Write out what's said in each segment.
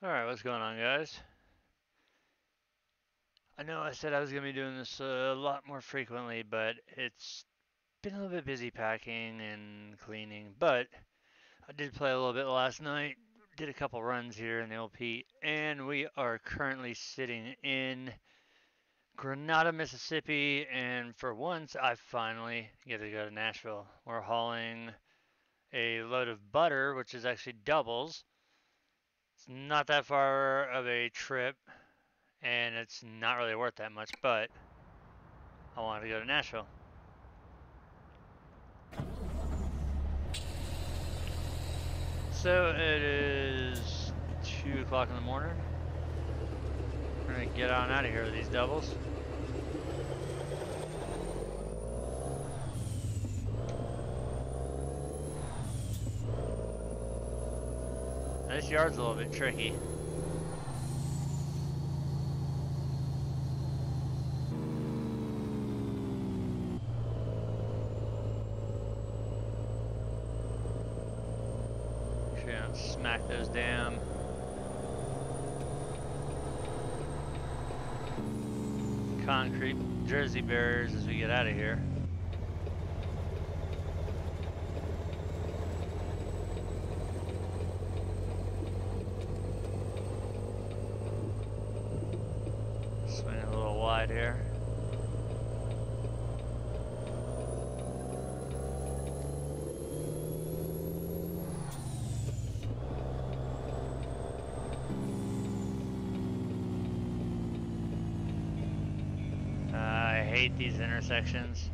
Alright, what's going on, guys? I know I said I was going to be doing this a lot more frequently, but it's been a little bit busy packing and cleaning. But I did play a little bit last night, did a couple runs here in the old Pete, and we are currently sitting in Grenada, Mississippi. And for once, I finally get to go to Nashville. We're hauling a load of butter, which is actually doubles. It's not that far of a trip, and it's not really worth that much, but I wanted to go to Nashville. So it is 2 o'clock in the morning. We're gonna get on out of here with these doubles. This yard's a little bit tricky. Make sure you don't smack those damn concrete Jersey barriers as we get out of here. Swing a little wide here. I hate these intersections.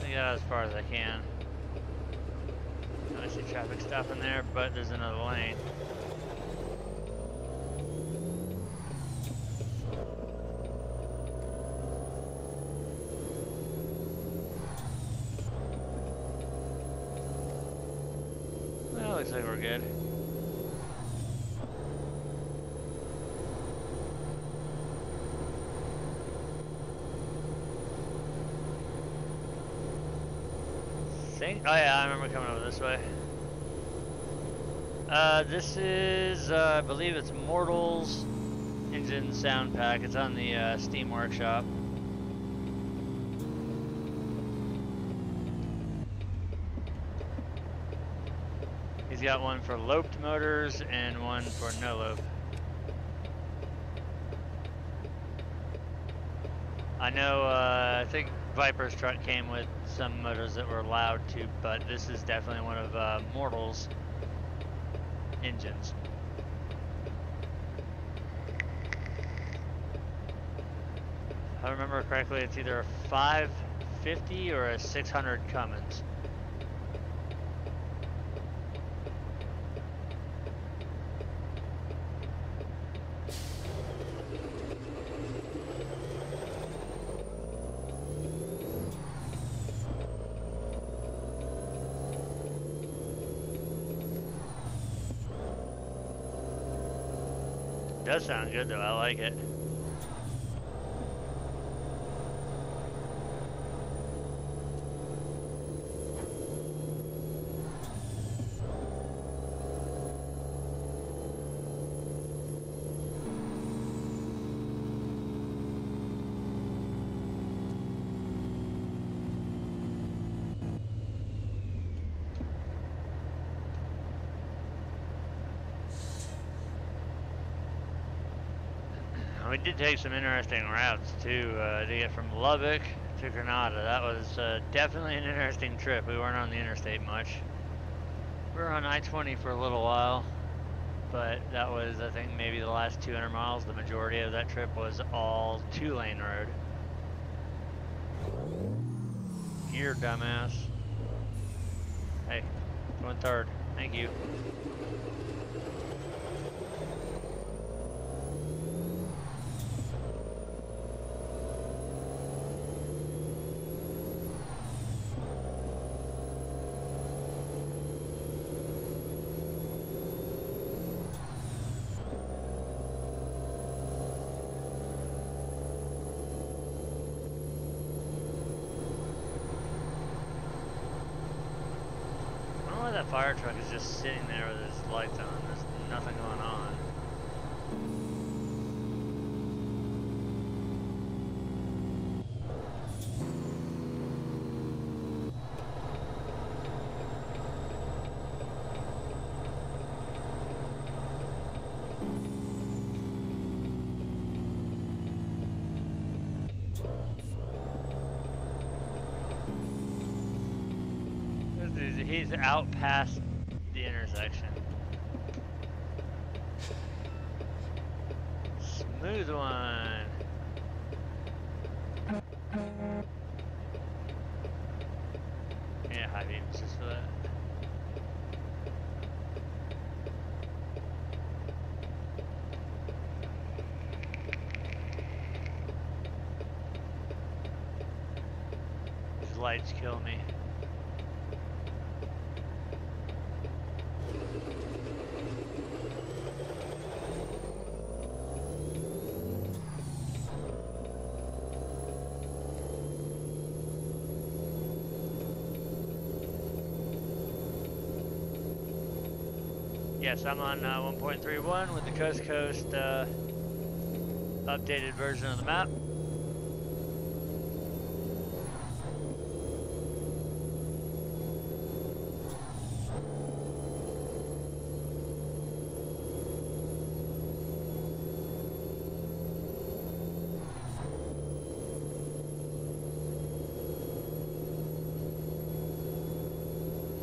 I get out as far as I can. I see traffic stopping there, but there's another lane. Well, looks like we're good. Oh yeah, I remember coming over this way. This is, I believe it's Mortals Engine Sound Pack. It's on the Steam Workshop. He's got one for loped motors and one for no lope. I know, I think Viper's truck came with some motors that were allowed to, but this is definitely one of Mortal's engines. If I remember correctly, it's either a 550 or a 600 Cummins. Does sound good though, I like it. We did take some interesting routes too, to get from Lubbock to Grenada. That was definitely an interesting trip. We weren't on the interstate much. We were on I-20 for a little while, but that was, I think, maybe the last 200 miles. The majority of that trip was all 2-lane road. Here, dumbass. Hey, going third. Thank you. that fire truck is just sitting there with its lights on. There's nothing going on. He's out past the intersection. Smooth one. Yeah, high beams just for that. These lights kill me. Yes, I'm on 1.31 with the Coast to Coast updated version of the map.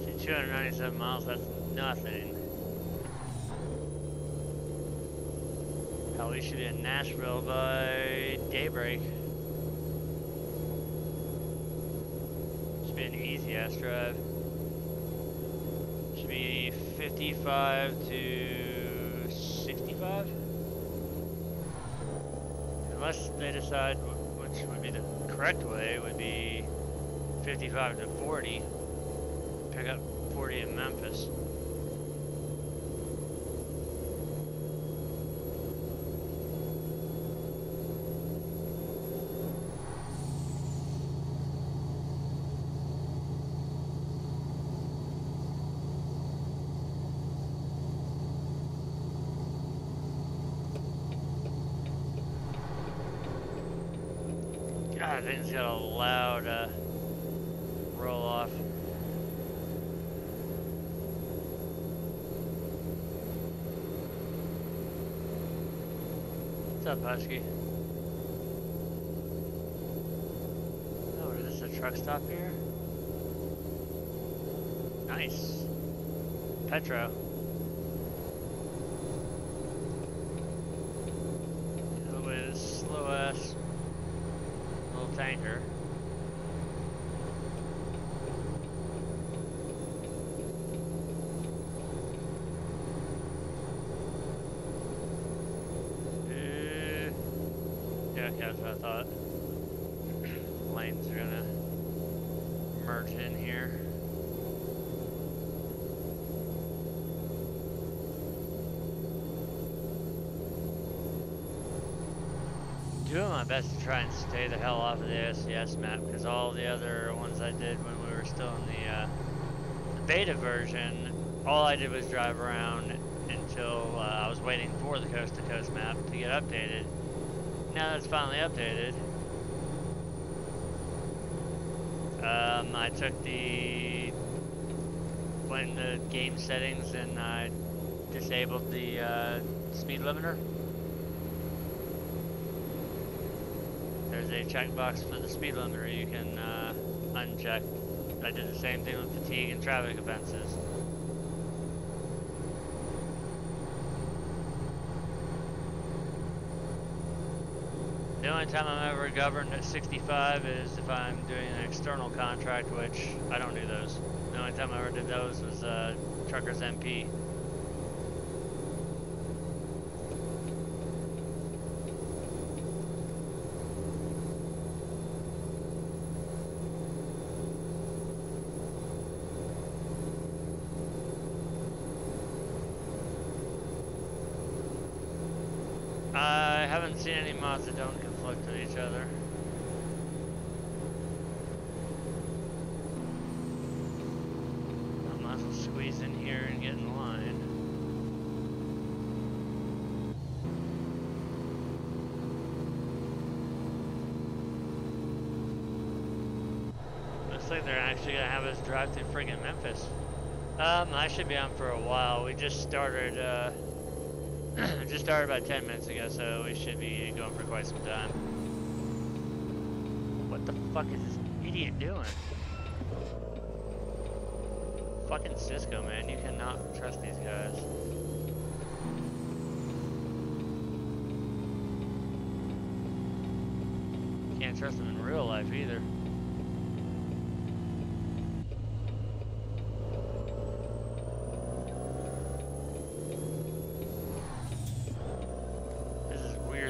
See, 297 miles, that's nothing. We should be in Nashville by daybreak. Should be an easy ass drive. Should be 55 to 65. Unless they decide which would be the correct way, would be 55 to 40. Pick up 40 in Memphis. God, that thing's got a loud roll off. What's up, Husky? Oh, is this a truck stop here? Nice. Petro. Get away this slow ass little tanker. Yeah, that's what I thought. Lanes are gonna merge in here. Doing my best to try and stay the hell off of the SCS map, because all the other ones I did when we were still in the beta version, all I did was drive around until I was waiting for the Coast to Coast map to get updated. Now that it's finally updated, I took went in the game settings and I disabled the speed limiter. There's a checkbox for the speed limiter you can uncheck. I did the same thing with fatigue and traffic offenses. The only time I'm ever governed at 65 is if I'm doing an external contract, which I don't do those. The only time I ever did those was Truckers MP. I haven't seen any mods that don't conflict with each other. I might as well squeeze squeeze in here and get in line. Looks like they're actually gonna have us drive through friggin' Memphis. I should be on for a while. We just started, just started about 10 minutes ago, so we should be going for quite some time. What the fuck is this idiot doing? Fucking Cisco, man. You cannot trust these guys. Can't trust them in real life either.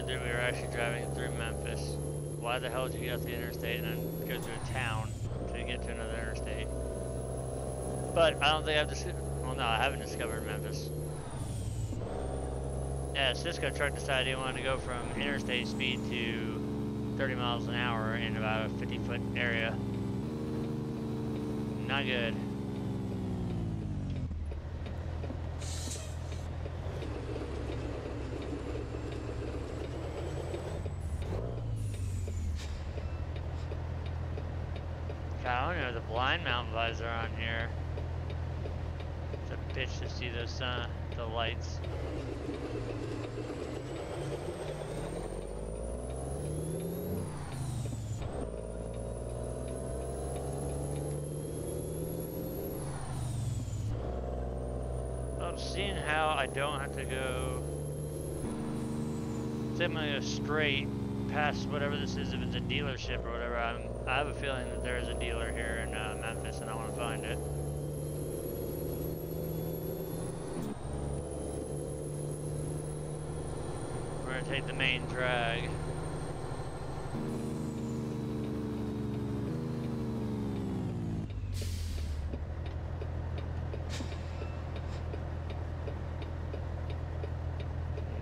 That we were actually driving through Memphis. Why the hell did you get off the interstate and then go through a town to get to another interstate? But I don't think I've discovered. Well, no, I haven't discovered Memphis. Yeah, Cisco truck decided he wanted to go from interstate speed to 30 miles an hour in about a 50-foot area. Not good. I don't know, the blind mount visor on here. It's a bitch to see those the lights. Well, seeing how I don't have to go. Say I'm gonna go straight past whatever this is, if it's a dealership or whatever. I have a feeling that there is a dealer here in Memphis, and I want to find it. We're gonna take the main drag.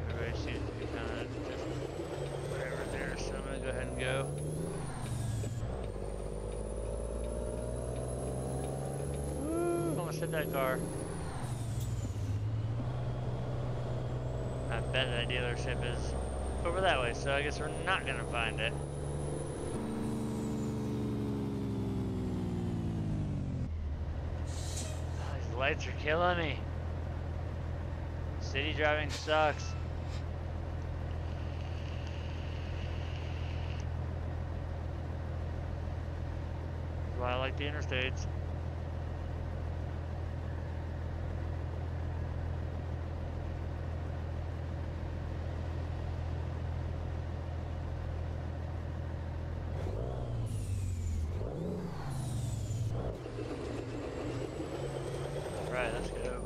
Everybody seems to be kind of just wherever there, so I'm gonna go ahead and go. Hit that car. I bet that dealership is over that way, so I guess we're not gonna find it. Oh, these lights are killing me. City driving sucks. That's why I like the interstates. Alright, let's go.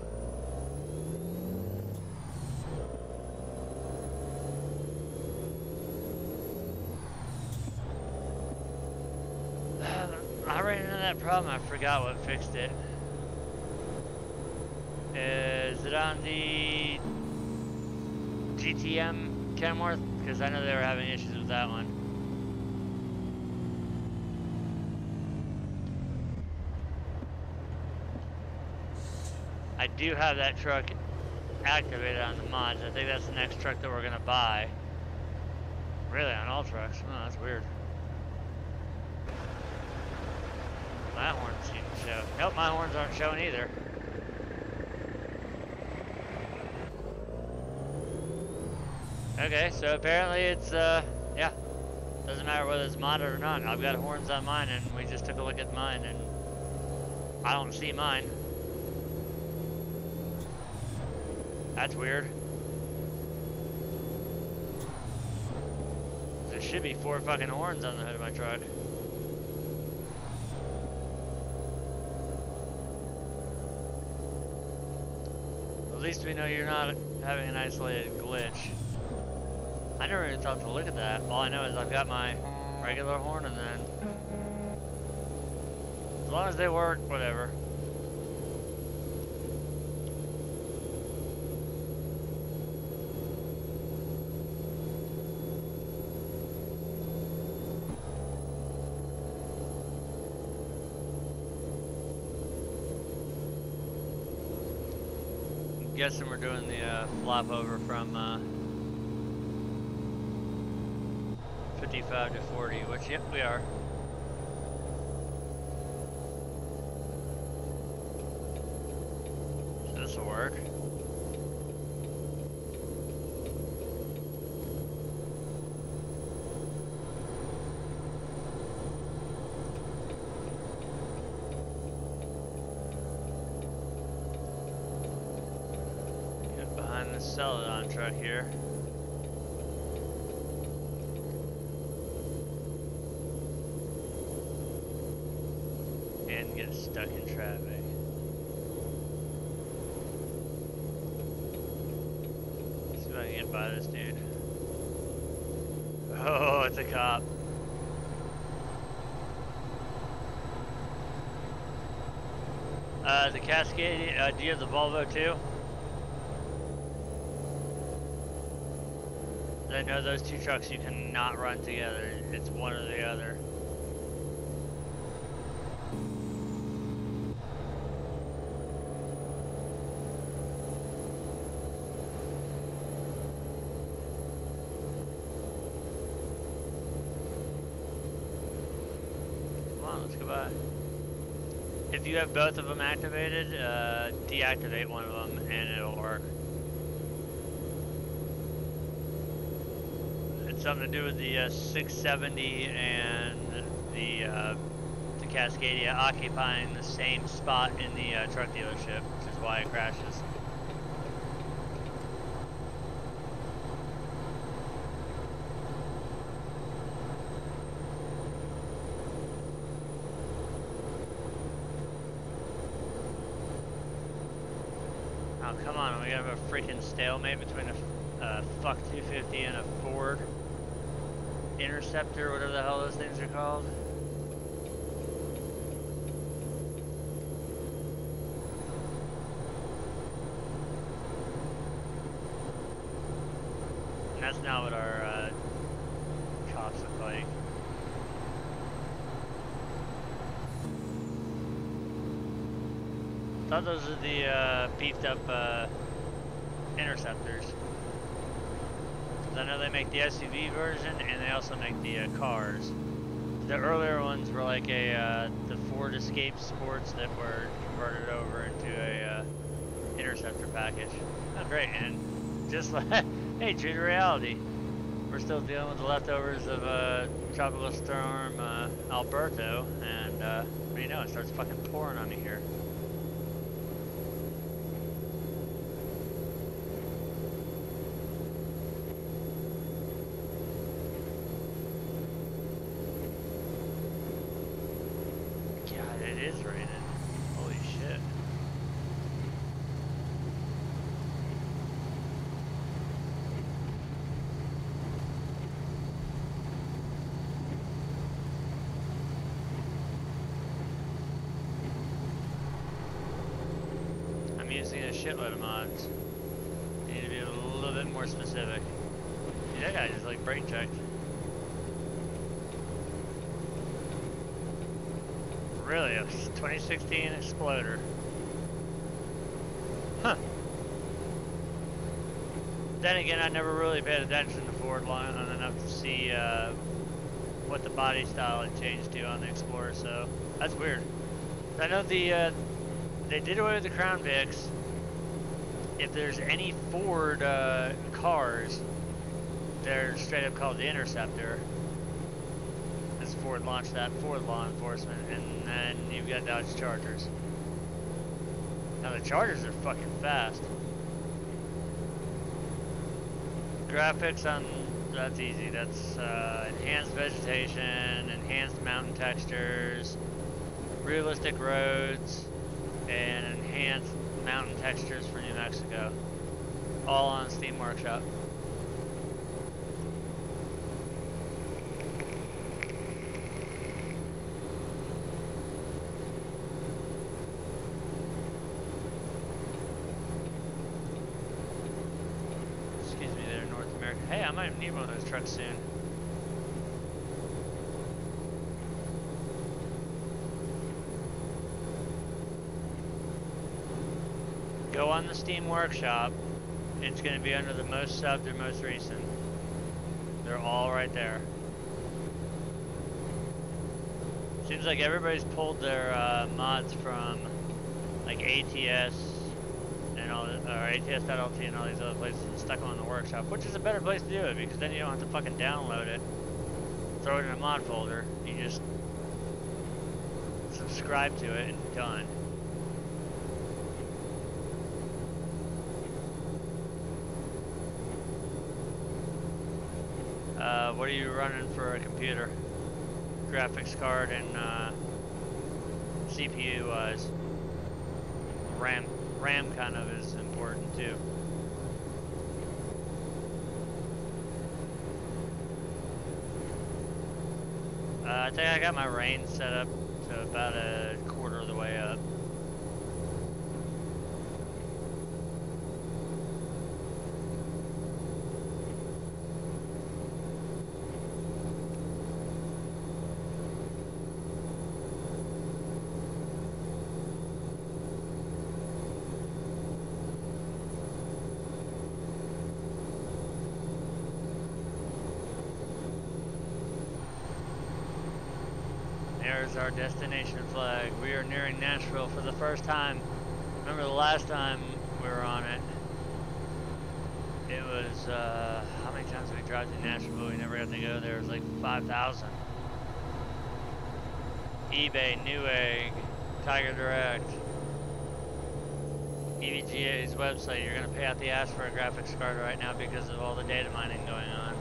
I ran into that problem. I forgot what fixed it. Is it on the GTM Kenworth? Because I know they were having issues with that one. I do have that truck activated on the mods. I think that's the next truck that we're gonna buy. Really, on all trucks? Oh, that's weird. My horns seem to show. Nope, my horns aren't showing either. Okay, so apparently it's, yeah. Doesn't matter whether it's modded or not. I've got horns on mine, and we just took a look at mine, and I don't see mine. That's weird. There should be 4 fucking horns on the hood of my truck. At least we know you're not having an isolated glitch. I never even thought to look at that. All I know is I've got my regular horn, and then as long as they work, whatever. Guessing we're doing the flop over from 55 to 40, which, yep, we are. So this will work. Get behind the Celadon truck here. And get stuck in traffic. See if I can get by this dude. Oh, it's a cop. The Cascade, do you have the Volvo too? I know those two trucks you cannot run together. It's one or the other. Come on, let's go by. If you have both of them activated, deactivate one of them and it'll work. It's something to do with the 670 and the Cascadia occupying the same spot in the truck dealership, which is why it crashes. Oh, come on, we have a freaking stalemate between a fuck 250 and a Ford Interceptor, whatever the hell those things are called. And that's not what our cops look like. I thought those are the beefed up Interceptors. I know they make the SUV version and they also make the cars. The earlier ones were like the Ford Escape Sports that were converted over into a Interceptor package. Oh, great, and just like, hey, true to reality. We're still dealing with the leftovers of Tropical Storm Alberto, and what do you know, it starts fucking pouring on me here. It is raining. Holy shit. I'm using a shitload of mods. Need to be a little bit more specific. Dude, that guy just like brake checked. Really, a 2016 Exploder. Huh. Then again, I never really paid attention to Ford long enough to see what the body style had changed to on the Explorer, so that's weird. I know they did away with the Crown Vics. If there's any Ford cars, they're straight up called the Interceptor. Ford launched that for law enforcement, and then you've got Dodge Chargers. Now the Chargers are fucking fast. Graphics on, that's easy. That's enhanced vegetation, enhanced mountain textures, realistic roads, and enhanced mountain textures for New Mexico. All on Steam Workshop. Hey, I might need one of those trucks soon. Go on the Steam Workshop. It's going to be under the most subbed or most recent. They're all right there. Seems like everybody's pulled their mods from like ATS and all, or ATS.lt and all these other places and stuck them on the workshop, which is a better place to do it because then you don't have to fucking download it, throw it in a mod folder. You just subscribe to it and done. What are you running for a computer? Graphics card and CPU wise. RAM kind of is important too. I think I got my range set up to about a quarter of the way up. There's our destination flag. We are nearing Nashville for the first time. Remember the last time we were on it? It was, how many times did we drive to Nashville? We never got to go there. It was like 5,000. eBay, Newegg, Tiger Direct, EVGA's website. You're going to pay out the ass for a graphics card right now because of all the data mining going on.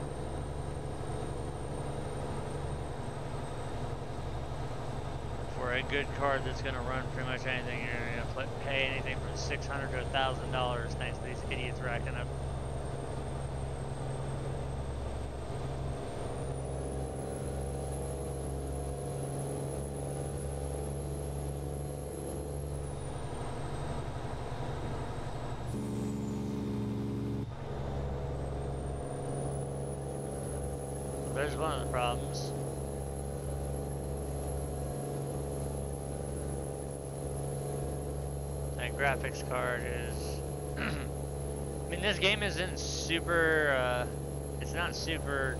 For a good card that's going to run pretty much anything, you're going to pay anything from $600 to $1,000 thanks to these idiots racking up. There's one of the problems. That graphics card is... I mean, this game isn't super... it's not super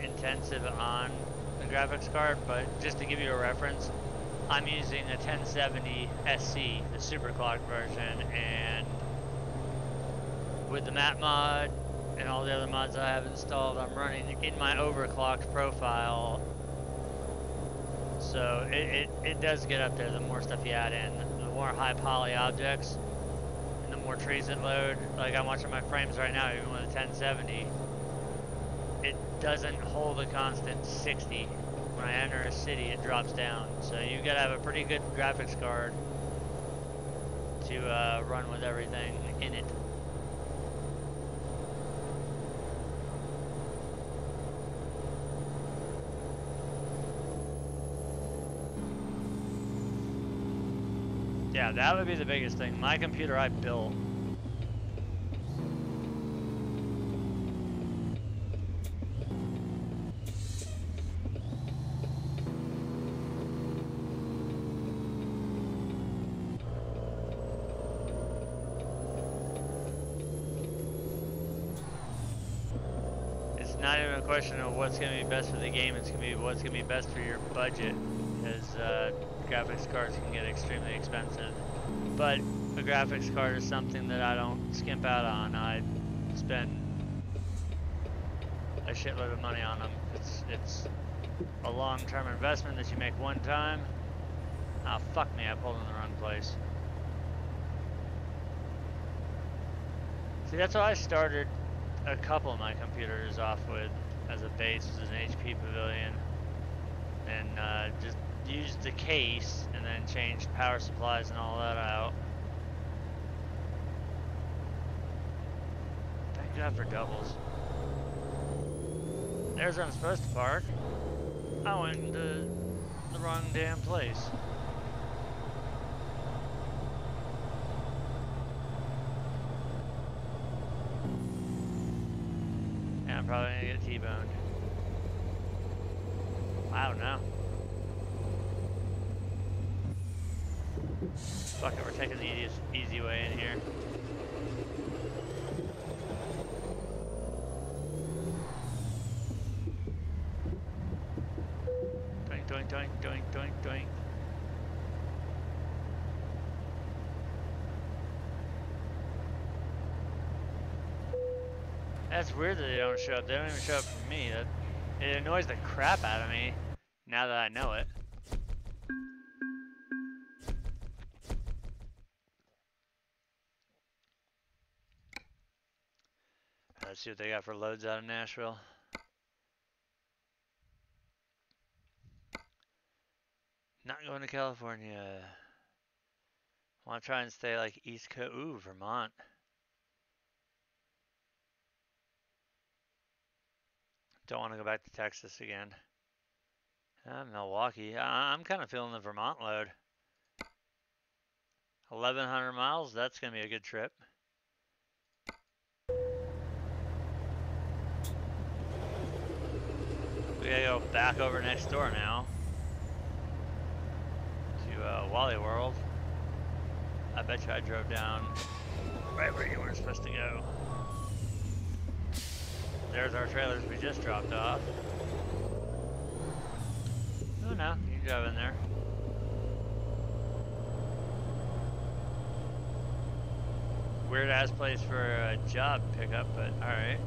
intensive on the graphics card, but just to give you a reference, I'm using a 1070 SC, the superclock version, and with the map mod and all the other mods I have installed, I'm running in my overclocked profile. So it does get up there the more stuff you add in. The more high poly objects and the more trees it load. Like I'm watching my frames right now, even with a 1070, it doesn't hold a constant 60. When I enter a city, it drops down. So you gotta have a pretty good graphics card to run with everything in it. Yeah, that would be the biggest thing. My computer I built. It's not even a question of what's going to be best for the game, it's going to be what's going to be best for your budget, because graphics cards can get extremely expensive. But a graphics card is something that I don't skimp out on. I spend a shitload of money on them. It's a long-term investment that you make one time. Ah, fuck me, I pulled in the wrong place. See, that's what I started a couple of my computers off with as a base, was an HP Pavilion, and just used the case and then changed power supplies and all that out. Thank God for doubles. There's where I'm supposed to park. I went into the wrong damn place. Yeah, I'm probably gonna get T-boned. I don't know. Fuck it, we're taking the easy way in here. Doink, doink, doink, doink, doink, doink. That's weird that they don't show up. They don't even show up for me. It annoys the crap out of me now that I know it. Let's see what they got for loads out of Nashville. Not going to California. Want to try and stay like East Coast. Ooh, Vermont. Don't want to go back to Texas again. Milwaukee. I'm kind of feeling the Vermont load. 1,100 miles. That's going to be a good trip. We gotta go back over next door now to Wally World. I bet you I drove down right where you weren't supposed to go. There's our trailers we just dropped off. Oh no, you can drive in there. Weird ass place for a job pickup, but alright.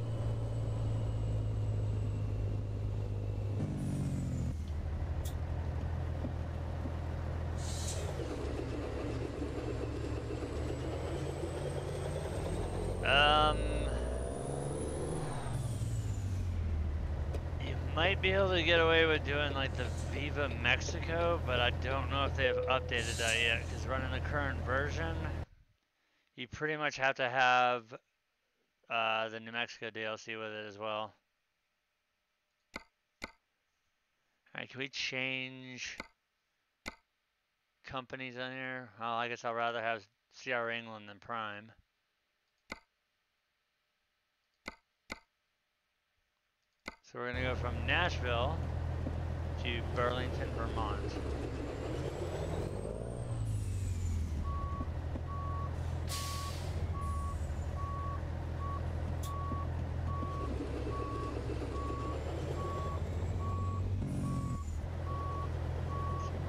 You might be able to get away with doing like the Viva Mexico, but I don't know if they've updated that yet, because running the current version, you pretty much have to have the New Mexico DLC with it as well. Alright, can we change companies on here? Oh, I guess I'd rather have CR England than Prime. So we're gonna go from Nashville to Burlington, Vermont.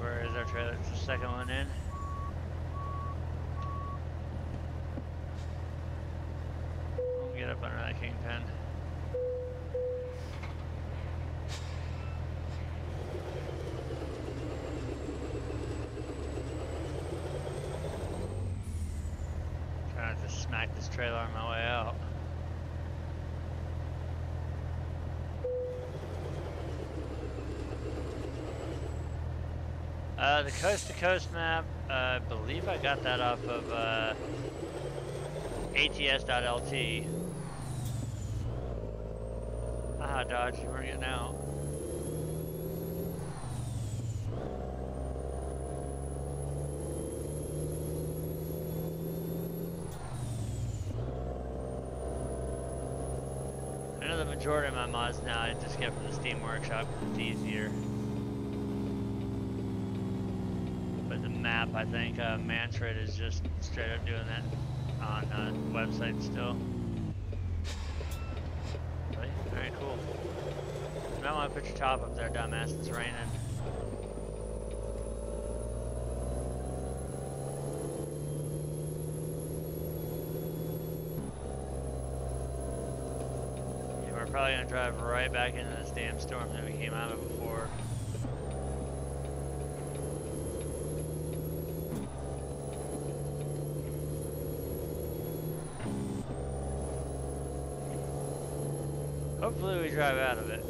Where is our trailer? It's the second one in. We'll get up under that Kingpin. Trying to smack this trailer on my way out. The coast to coast map, I believe I got that off of ats.lt. Aha, Dodge, you weren't getting out. I know the majority of my mods now I just get from the Steam Workshop because it's easier. Map, I think Mantrid is just straight up doing that on the website still. Really? Alright, cool. You might want to put your top up there, dumbass. It's raining. Yeah, we're probably going to drive right back into this damn storm that we came out of before. Hopefully we drive out of it.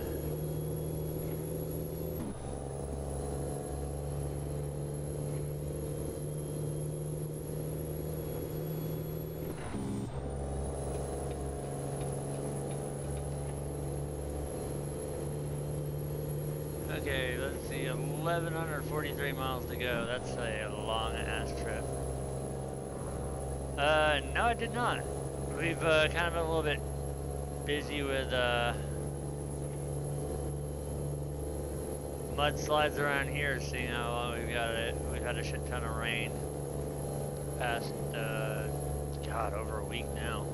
Okay, let's see, 1,143 miles to go. That's a long ass trip. No I did not. We've kind of been a little bit busy with mudslides around here, seeing how long we've got it. We've had a shit ton of rain. past, God, over a week now.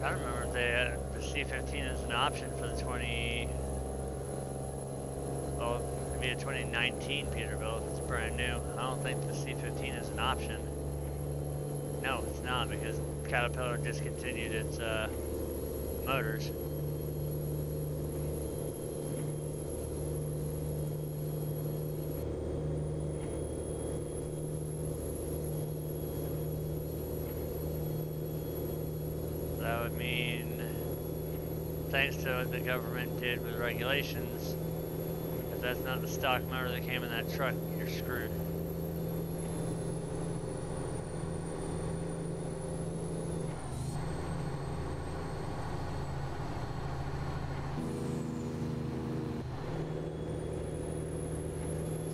I don't remember if they, the C15 is an option for the 20, well, it'd be a 2019 Peterbilt if it's brand new. I don't think the C15 is an option. No, it's not, because Caterpillar discontinued its motors. That would mean, thanks to what the government did with regulations, if that's not the stock motor that came in that truck, you're screwed.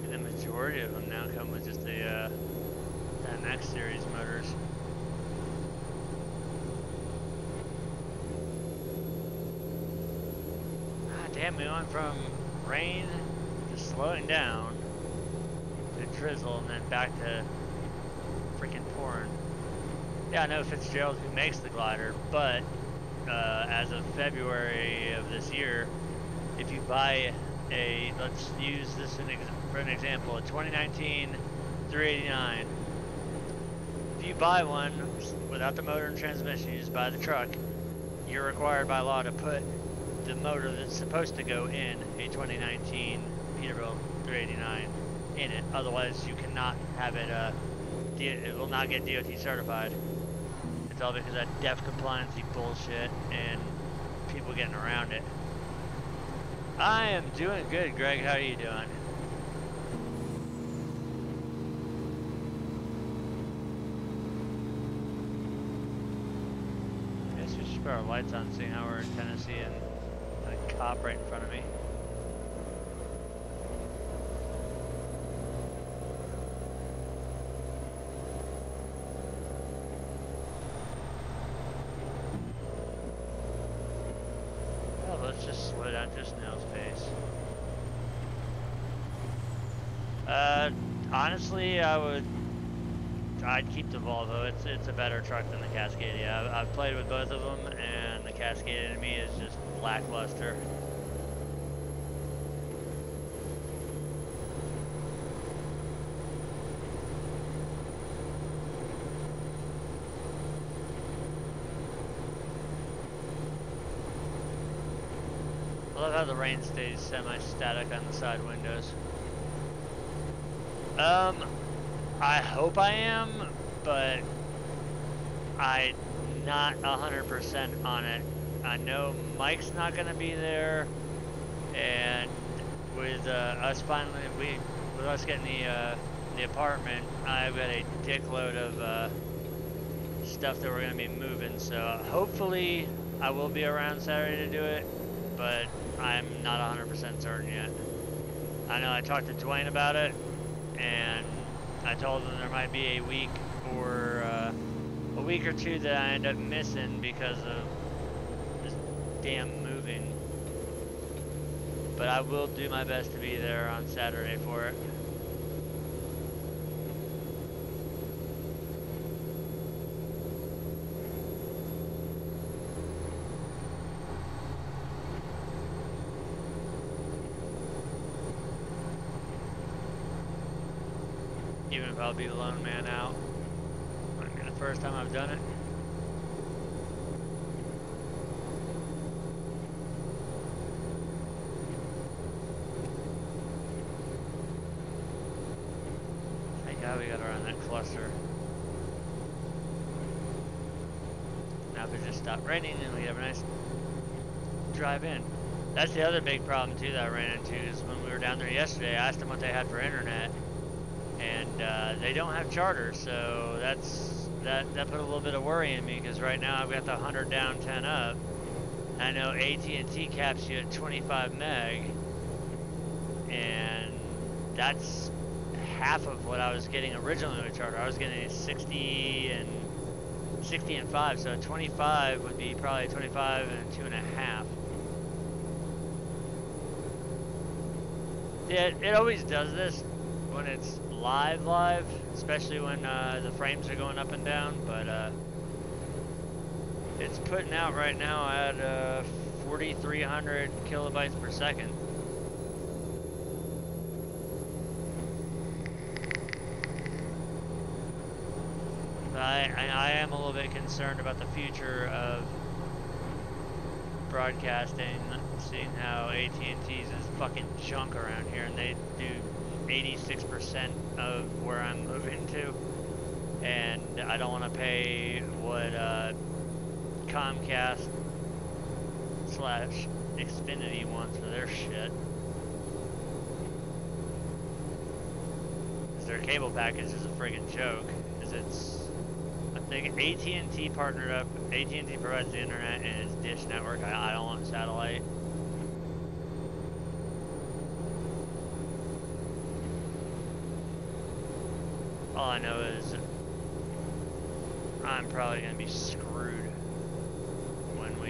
And the majority of them now come with just the MX series motors. Damn, we went from rain to slowing down to drizzle and then back to freaking pouring. Yeah, I know Fitzgerald who makes the glider, but as of February of this year, if you buy a, let's use this for an example, a 2019 389, if you buy one without the motor and transmission, you just buy the truck, you're required by law to put the motor that's supposed to go in a 2019 Peterbilt 389 in it. Otherwise, you cannot have it, it will not get DOT certified. It's all because of that DEF compliancy bullshit and people getting around it. I am doing good, Greg. How are you doing? I guess we should put our lights on, seeing how we're in Tennessee and a cop right in front of me. Well, let's just slow down to a snail's pace. Honestly, I'd keep the Volvo. It's a better truck than the Cascadia. I've played with both of them, and the Cascadia to me is just lackluster. I love how the rain stays semi-static on the side windows. I hope I am, but I'm not 100% on it. I know Mike's not gonna be there, and with us finally, with us getting the apartment, I've got a dickload of stuff that we're gonna be moving. So hopefully I will be around Saturday to do it, but I'm not 100% certain yet. I know I talked to Dwayne about it, and I told him there might be a week or two that I end up missing because of this damn moving. But I will do my best to be there on Saturday for it. Even if I'll be the lone man out. Might be the first time I've done it. Thank God we got around that cluster. Now if it just stopped raining and we have a nice drive in. That's the other big problem too that I ran into is when we were down there yesterday, I asked them what they had for internet. And and they don't have charter, so that put a little bit of worry in me because right now I've got the 100 down, 10 up. I know AT&T caps you at 25 meg, and that's half of what I was getting originally with charter. I was getting 60 and 5, so 25 would be probably 25 and 2.5. Yeah, it always does this when it's live, especially when the frames are going up and down, but it's putting out right now at 4,300 kilobytes per second. But I am a little bit concerned about the future of broadcasting, seeing how AT&T's is fucking junk around here, and they do 86% of where I'm moving to, and I don't want to pay what Comcast / Xfinity wants for their shit. Because their cable package is a friggin' joke. Because it's, I think AT&T partnered up, AT&T provides the internet and it's Dish Network. I don't want satellite. All I know is I'm probably going to be screwed when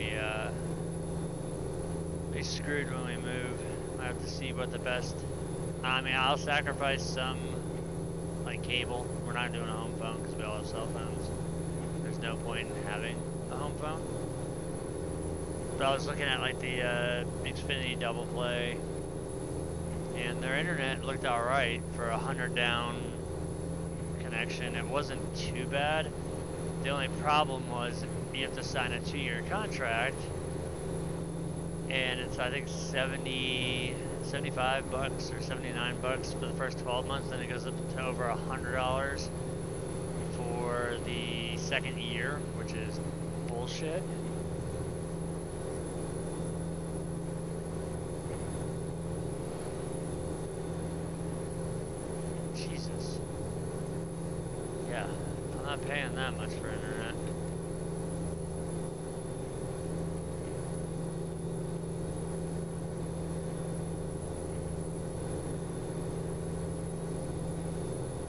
we move. I have to see what the best, I mean, I'll sacrifice some, like cable. We're not doing a home phone because we all have cell phones. There's no point in having a home phone. But I was looking at like the Xfinity Double Play, and their internet looked alright for 100 down connection. It wasn't too bad. The only problem was you have to sign a 2-year contract, and it's I think 75 bucks or 79 bucks for the first 12 months. Then it goes up to over $100 for the second year, which is bullshit. Jesus. Yeah, I'm not paying that much for internet.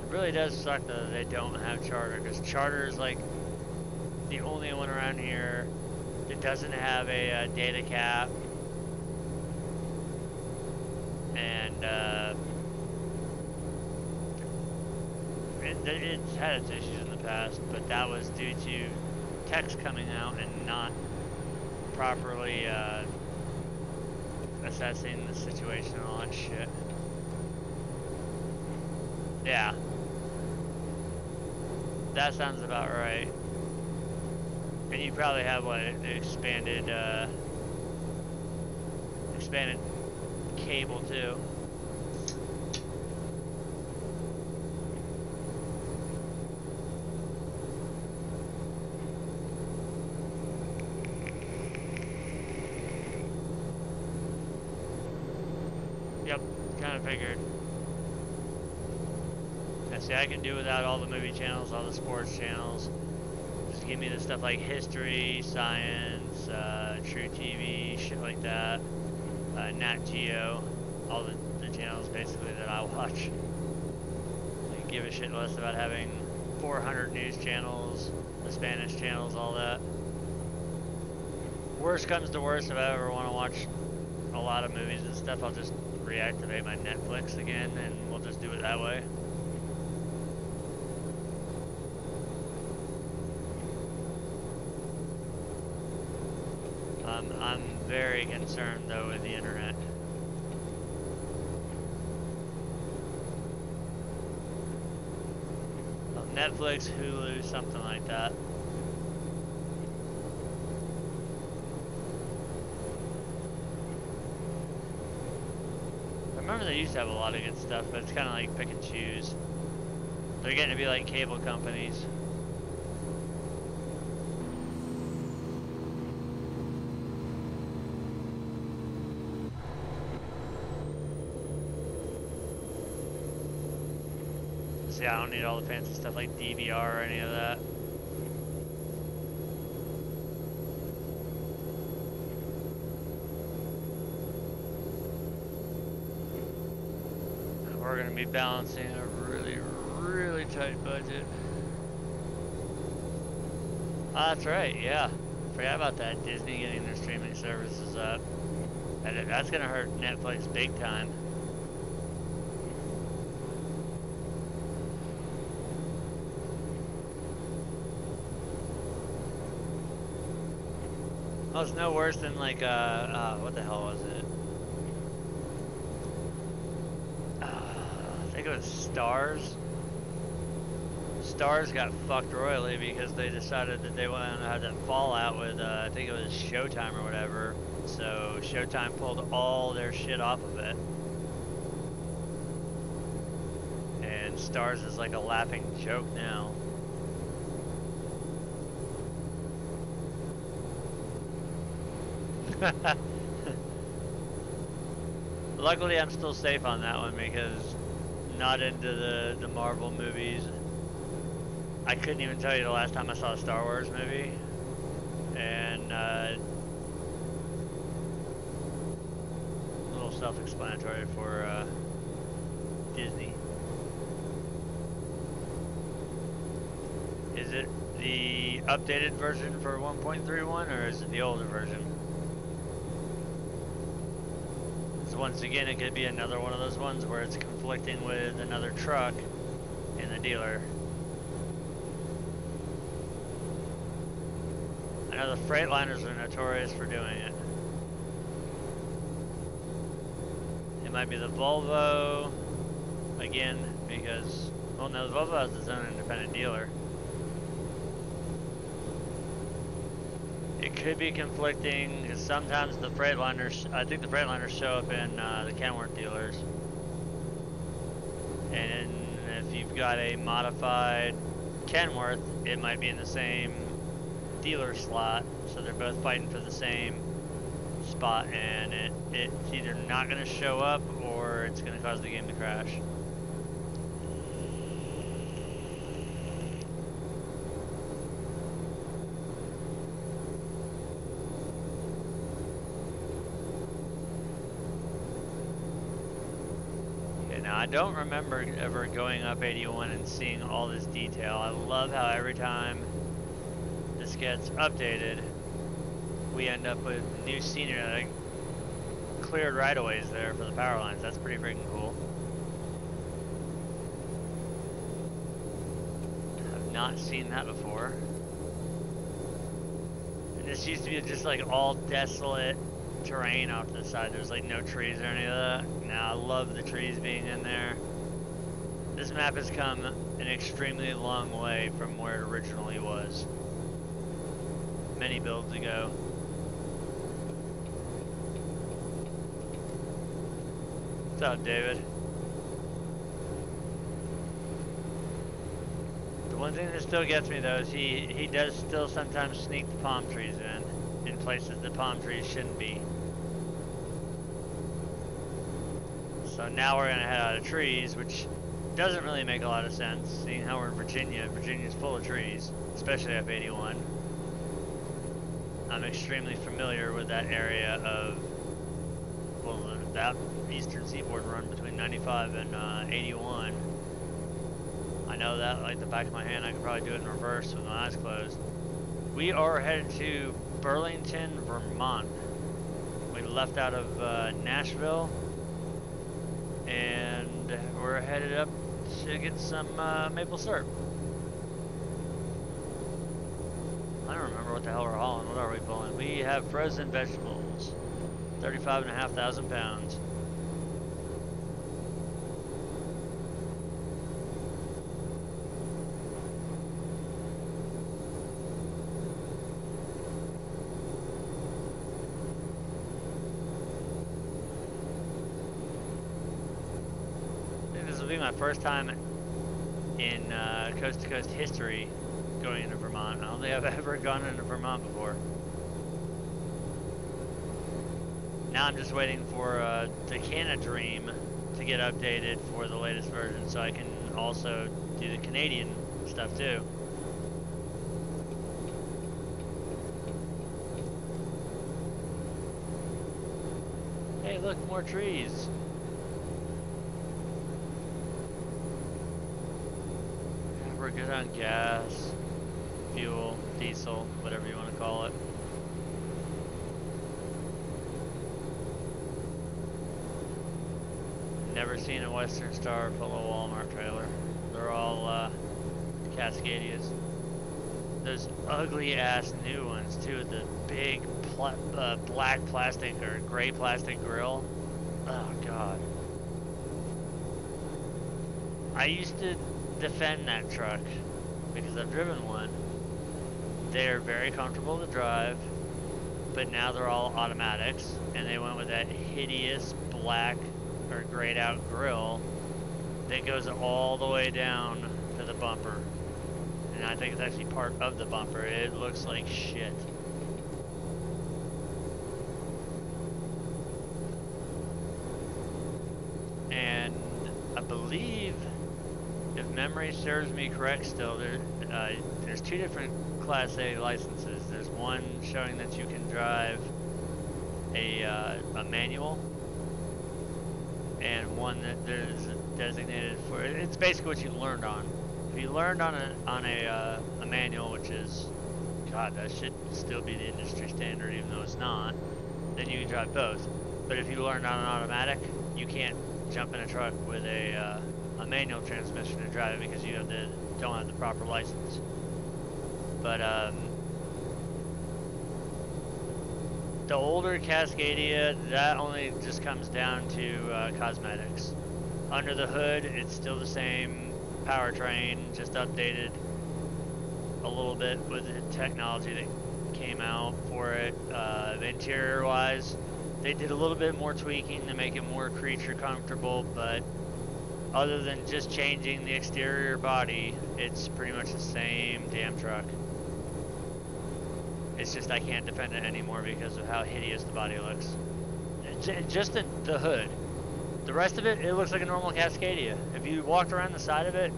It really does suck that they don't have charter, because charter is like the only one around here that doesn't have a data cap, and it's had its issues in the past, but that was due to text coming out and not properly assessing the situation and all that shit. Yeah. That sounds about right. And you probably have what, expanded cable too. Yep, kind of figured. And see, I can do without all the movie channels, all the sports channels. Just give me the stuff like history, science, True TV, shit like that. Nat Geo, all the channels basically that I watch. I give a shit less about having 400 news channels, the Spanish channels, all that. Worst comes to worst, if I ever want to watch a lot of movies and stuff, I'll just reactivate my Netflix again and we'll just do it that way. I'm very concerned though with the internet. Netflix, Hulu, something like that. I remember they used to have a lot of good stuff, but it's kind of like pick and choose. They're getting to be like cable companies. See, Yeah, I don't need all the fancy stuff like DVR or any of that. We're going to be balancing a really, really tight budget. Oh, that's right, yeah. Forgot about that. Disney getting their streaming services up. That's going to hurt Netflix big time. Oh, it's no worse than like, what the hell was it? I think it was Stars. Stars got fucked royally because they decided that they wanted to have that fallout with, I think it was Showtime or whatever. So Showtime pulled all their shit off of it. And Stars is like a laughing joke now. Luckily, I'm still safe on that one because not into the Marvel movies. I couldn't even tell you the last time I saw a Star Wars movie, and a little self-explanatory for Disney. Is it the updated version for 1.31 or is it the older version? Once again, it could be another one of those ones where it's conflicting with another truck in the dealer. I know the Freightliners are notorious for doing it. It might be the Volvo, again, because, well no, the Volvo has its own independent dealer. It could be conflicting, because sometimes the Freightliners, I think the Freightliners show up in the Kenworth dealers. And if you've got a modified Kenworth, it might be in the same dealer slot, so they're both fighting for the same spot, and it's either not going to show up or it's going to cause the game to crash. I don't remember ever going up 81 and seeing all this detail. I love how every time this gets updated, we end up with new scenery, like cleared right-of-ways there for the power lines. That's pretty freaking cool. I've not seen that before. And this used to be just like all desolate terrain off to the side. There's like no trees or any of that. Now I love the trees being in there. This map has come an extremely long way from where it originally was. Many builds ago. What's up, David? The one thing that still gets me though is he does still sometimes sneak the palm trees in places the palm trees shouldn't be. So now we're gonna head out of trees, which doesn't really make a lot of sense, seeing how we're in Virginia. Virginia's full of trees, especially F81. I'm extremely familiar with that area of, well, that eastern seaboard run between 95 and 81. I know that like the back of my hand. I could probably do it in reverse with my eyes closed. We are headed to Burlington, Vermont. We left out of Nashville, and we're headed up to get some maple syrup. I don't remember what the hell we're hauling. What are we pulling? We have frozen vegetables, 35,500 pounds. This will be my first time in coast to coast history going into Vermont. I don't think I've ever gone into Vermont before. Now I'm just waiting for the Canada Dream to get updated for the latest version, so I can also do the Canadian stuff too. Hey, look, more trees. We're good on gas, fuel, diesel, whatever you want to call it. Never seen a Western Star pull a Walmart trailer. They're all Cascadias. Those ugly ass new ones too, with the big black plastic or gray plastic grill. Oh god. I used to defend that truck because I've driven one. They're very comfortable to drive, but now they're all automatics, and they went with that hideous black or grayed out grill that goes all the way down to the bumper. And I think it's actually part of the bumper. It looks like shit. And I believe, if memory serves me correct still, there's two different Class A licenses. There's one showing that you can drive a manual, and one that there's designated for, it's basically what you learned on. If you learned on a manual, which is, God, that should still be the industry standard even though it's not, then you can drive both. But if you learned on an automatic, you can't jump in a truck with a manual transmission to drive it because you don't have the proper license. But the older Cascadia, that only just comes down to cosmetics. Under the hood, it's still the same powertrain, just updated a little bit with the technology that came out for it. Interior-wise, they did a little bit more tweaking to make it more creature comfortable, but other than just changing the exterior body, it's pretty much the same damn truck. It's just I can't defend it anymore because of how hideous the body looks. Just the hood. The rest of it, it looks like a normal Cascadia. If you walked around the side of it,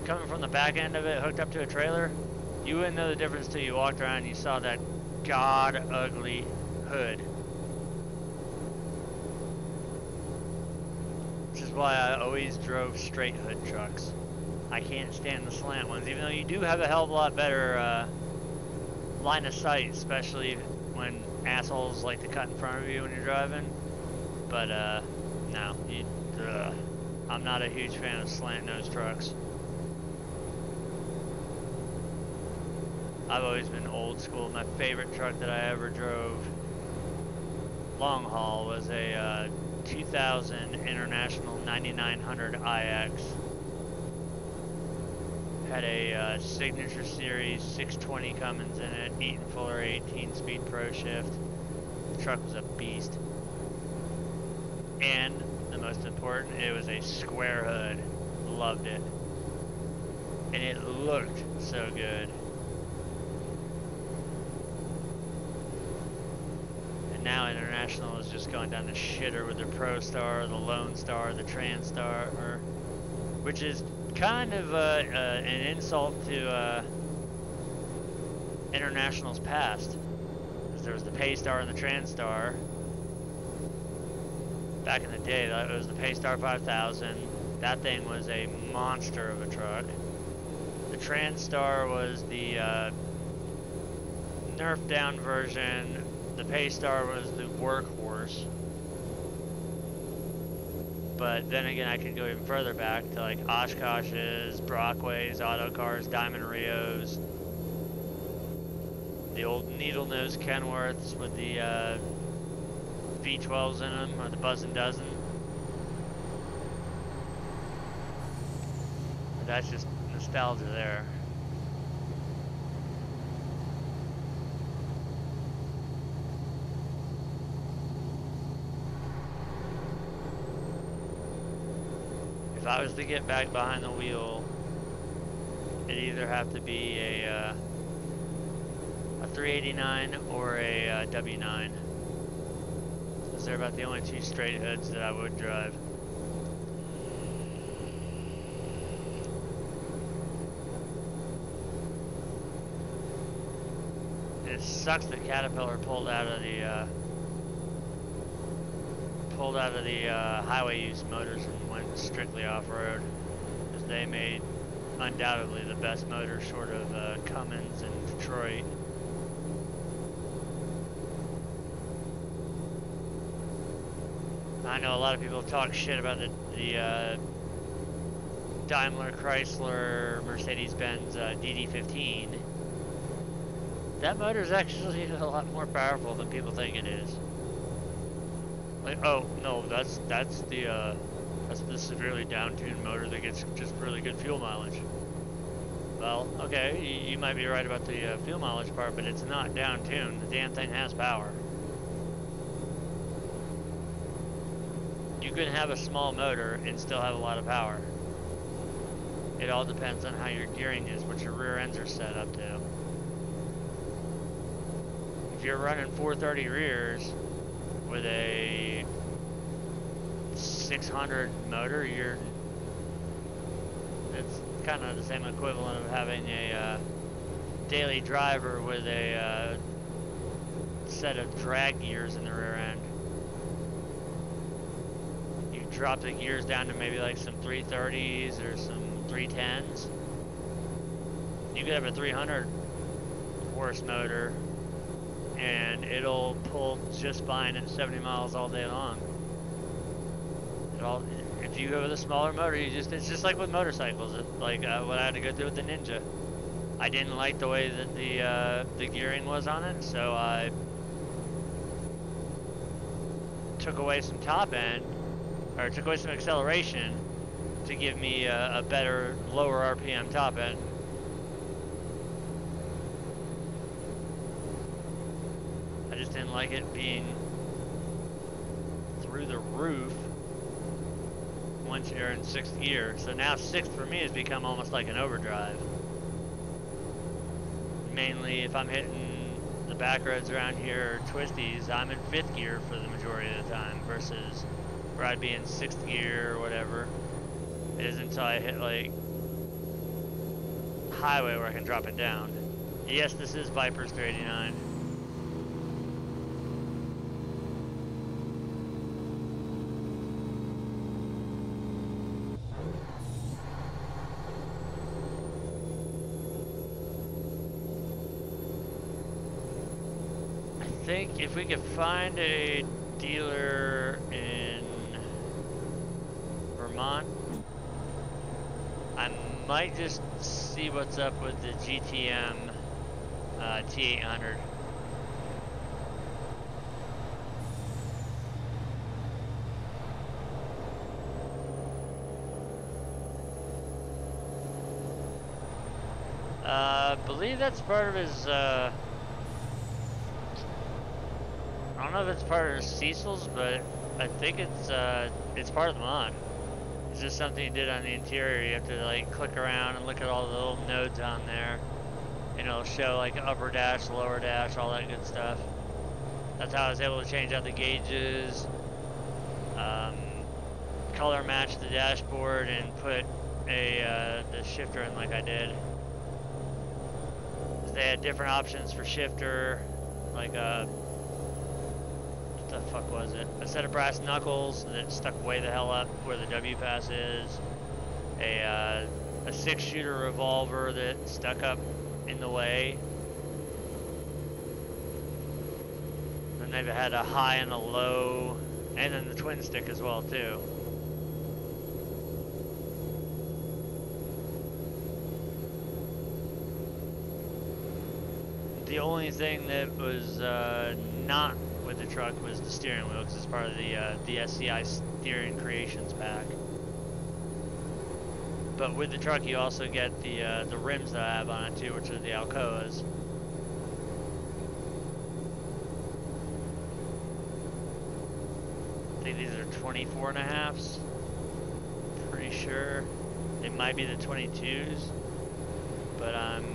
coming from the back end of it, hooked up to a trailer, you wouldn't know the difference till you walked around and you saw that god ugly hood. Which is why I always drove straight hood trucks. I can't stand the slant ones, even though you do have a hell of a lot better line of sight, especially when assholes like to cut in front of you when you're driving. But no, I'm not a huge fan of slant nose trucks. I've always been old school. My favorite truck that I ever drove long haul was a 2000 International 9900 IX. Had a Signature Series 620 Cummins in it, Eaton Fuller 18-speed Pro Shift. The truck was a beast. And, the most important, it was a square hood. Loved it. And it looked so good. And now International is just going down the shitter with their Pro Star, the Lone Star, the Trans Star, which is kind of an insult to International's past. Because there was the Paystar and the Transtar. Back in the day, that was the Paystar 5000. That thing was a monster of a truck. The Transtar was the nerfed down version. The Paystar was the workhorse. But then again, I could go even further back to like Oshkosh's, Brockways, Autocars, Diamond Rios, the old needle nose Kenworths with the V12s in them, or the Buzzin' Dozen. But that's just nostalgia there. If I was to get back behind the wheel, it'd either have to be a 389 or a W9. Those are about the only two straight hoods that I would drive. it sucks that Caterpillar pulled out of the highway use motors and went strictly off-road, because they made undoubtedly the best motor short of Cummins and Detroit. I know a lot of people talk shit about the Daimler, Chrysler, Mercedes-Benz DD15. That motor is actually a lot more powerful than people think it is. Like, oh no, that's the severely down-tuned motor that gets just really good fuel mileage. Well, okay, you might be right about the fuel mileage part, but it's not down-tuned. The damn thing has power. You can have a small motor and still have a lot of power. It all depends on how your gearing is, what your rear ends are set up to. If you're running 430 rears with a 600 motor, it's kind of the same equivalent of having a daily driver with a set of drag gears in the rear end. You drop the gears down to maybe like some 330s or some 310s. You could have a 300 horse motor and it'll pull just fine at 70 miles all day long. If you go with a smaller motor, it's just like with motorcycles. Like what I had to go through with the Ninja. I didn't like the way that the gearing was on it, so I took away some top end, or took away some acceleration to give me a better, lower RPM top end. I just didn't like it being through the roof once you're in 6th gear. So now 6th for me has become almost like an overdrive. Mainly if I'm hitting the back roads around here, or twisties, I'm in 5th gear for the majority of the time versus where I'd be in 6th gear or whatever. It isn't until I hit like highway where I can drop it down. Yes, this is Viper 389. I think if we could find a dealer in Vermont, I might just see what's up with the GTM T800. I believe that's part of his, I don't know if it's part of his Cecil's, but I think it's part of the mod. It's just something you did on the interior. You have to like click around and look at all the little nodes on there, and it'll show like upper dash, lower dash, all that good stuff. That's how I was able to change out the gauges, color match the dashboard, and put the shifter in like I did. They had different options for shifter, like what the fuck was it? A set of brass knuckles that stuck way the hell up where the W pass is. A 6-shooter revolver that stuck up in the way. Then they've had a high and a low, and then the twin stick as well too. The only thing that was not with the truck was the steering wheel, because it's part of the SCI Steering Creations pack. But with the truck, you also get the rims that I have on it too, which are the Alcoas. I think these are 24.5s. Pretty sure they might be the 22s, but I'm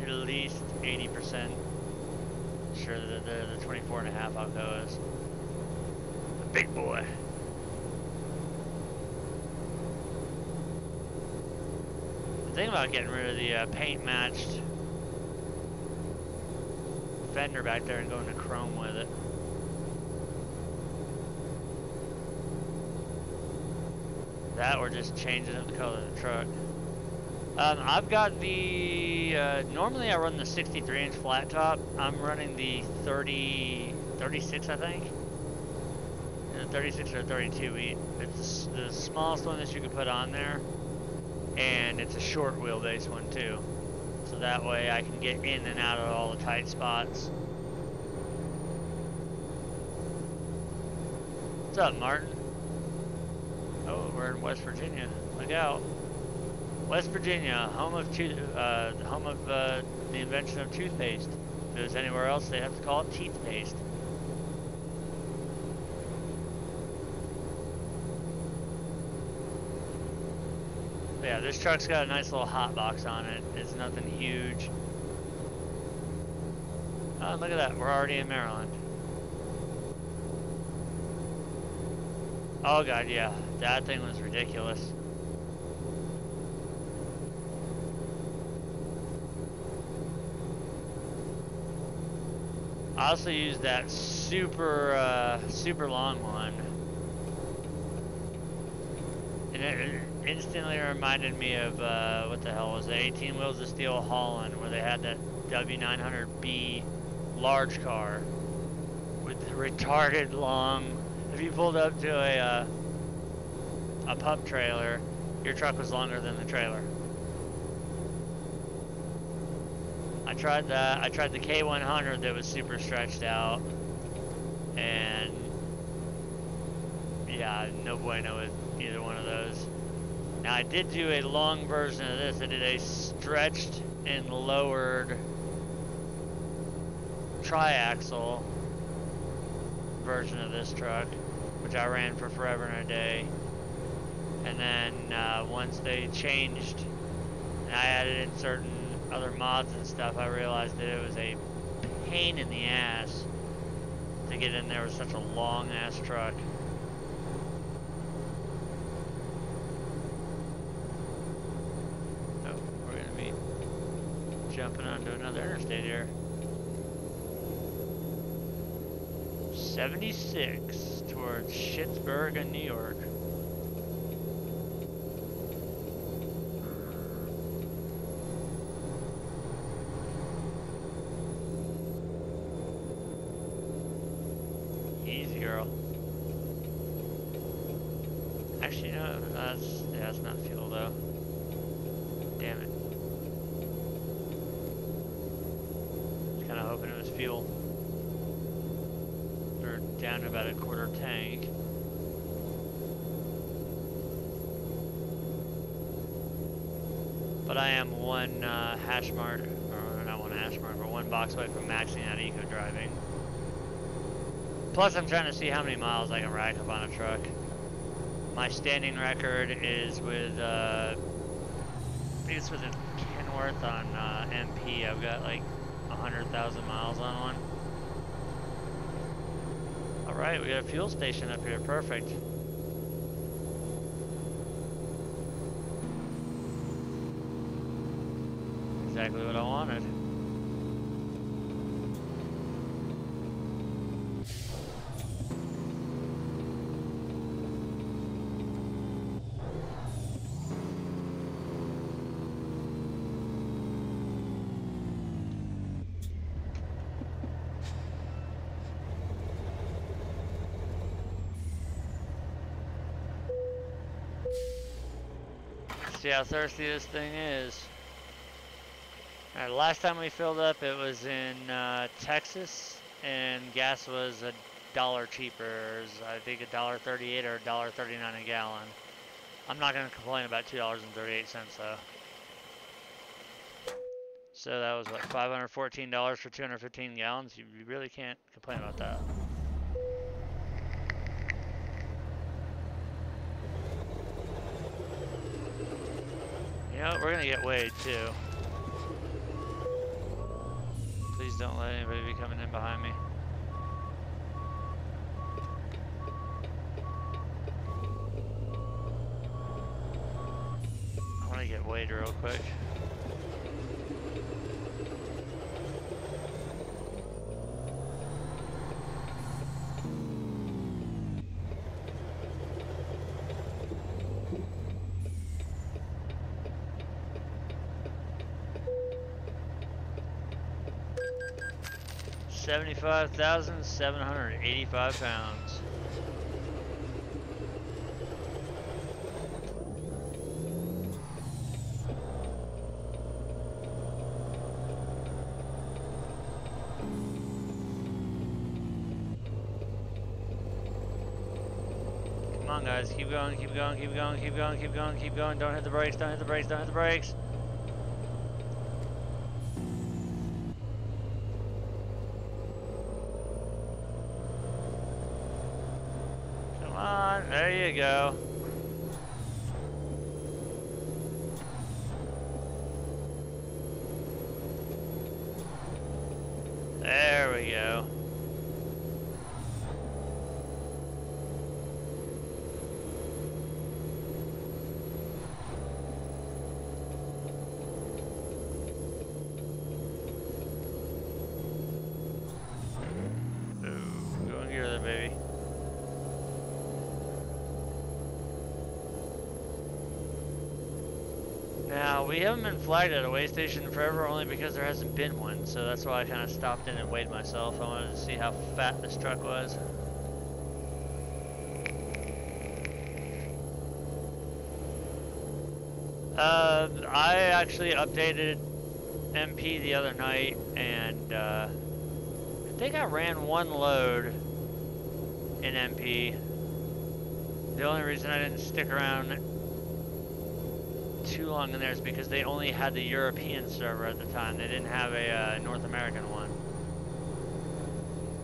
at least 80% sure that they're the 24.5 Alcoas. The big boy. The thing about getting rid of the paint matched fender back there and go into chrome with it. That or just changing up the color of the truck. I've got the, normally I run the 63-inch flat top. I'm running the 36, I think. 36 or 32. It's the smallest one that you could put on there. And it's a short wheelbase one too. So that way I can get in and out of all the tight spots. What's up, Martin? Oh, we're in West Virginia. Look out. West Virginia, home of the invention of toothpaste. If it was anywhere else, they'd have to call it teeth paste. But yeah, this truck's got a nice little hot box on it. It's nothing huge. Oh, look at that. We're already in Maryland. Oh god, yeah. That thing was ridiculous. I also used that super long one. And it instantly reminded me of, what the hell was it? 18 Wheels of Steel Holland, where they had that W900B large car with the retarded long. If you pulled up to a pup trailer, your truck was longer than the trailer. I tried that. I tried the K100 that was super stretched out, and yeah, no bueno with either one of those. Now I did do a long version of this. I did a stretched and lowered triaxle version of this truck, which I ran for forever and a day. And then once they changed and I added in certain other mods and stuff, I realized that it was a pain in the ass to get in there with such a long ass truck. Oh, we're gonna be jumping onto another interstate here. 76 towards Schittsburg in New York. Easy, girl. Actually, no, that's not fuel though. Damn it. Was kind of hoping it was fuel. We're down to about a quarter tank. But I am one hash mark, or not one hash mark, but one box away from maxing out eco driving. Plus, I'm trying to see how many miles I can rack up on a truck. My standing record is with, I think it's with a Kenworth on MP. I've got like 100,000 miles on one. Alright, we got a fuel station up here. Perfect. Exactly what I wanted. See how thirsty this thing is. Alright, last time we filled up it was in Texas, and gas was $1 cheaper. It was, I think $1.38 or $1.39 a gallon. I'm not going to complain about $2.38 though. So that was what, $514 for 215 gallons? You really can't complain about that. You know, we're gonna get weighed too. Please don't let anybody be coming in behind me. I wanna get weighed real quick. 75,785 pounds. Come on, guys, keep going, keep going, keep going, keep going, keep going, keep going. Don't hit the brakes, don't hit the brakes, don't hit the brakes. Come on, there you go. There we go. Ooh, going gear there, baby. Now, we haven't been flagged at a weigh station forever only because there hasn't been one, so that's why I kind of stopped in and weighed myself. I wanted to see how fat this truck was. I actually updated MP the other night, and I think I ran one load in MP. The only reason I didn't stick around too long in there is because they only had the European server at the time. They didn't have a North American one.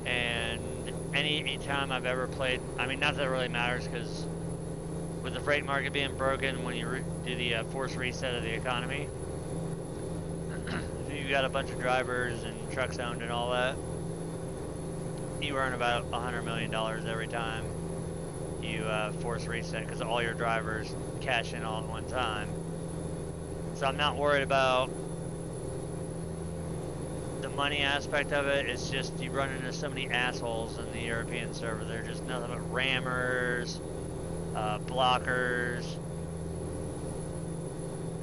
And any time I've ever played, I mean, not that it really matters, because with the freight market being broken, when you do the force reset of the economy, if you've got a bunch of drivers and trucks owned and all that, you earn about $100 million every time you force reset, because all your drivers cash in all at one time. So I'm not worried about the money aspect of it. It's just you run into so many assholes in the European server. They're just nothing but rammers, blockers.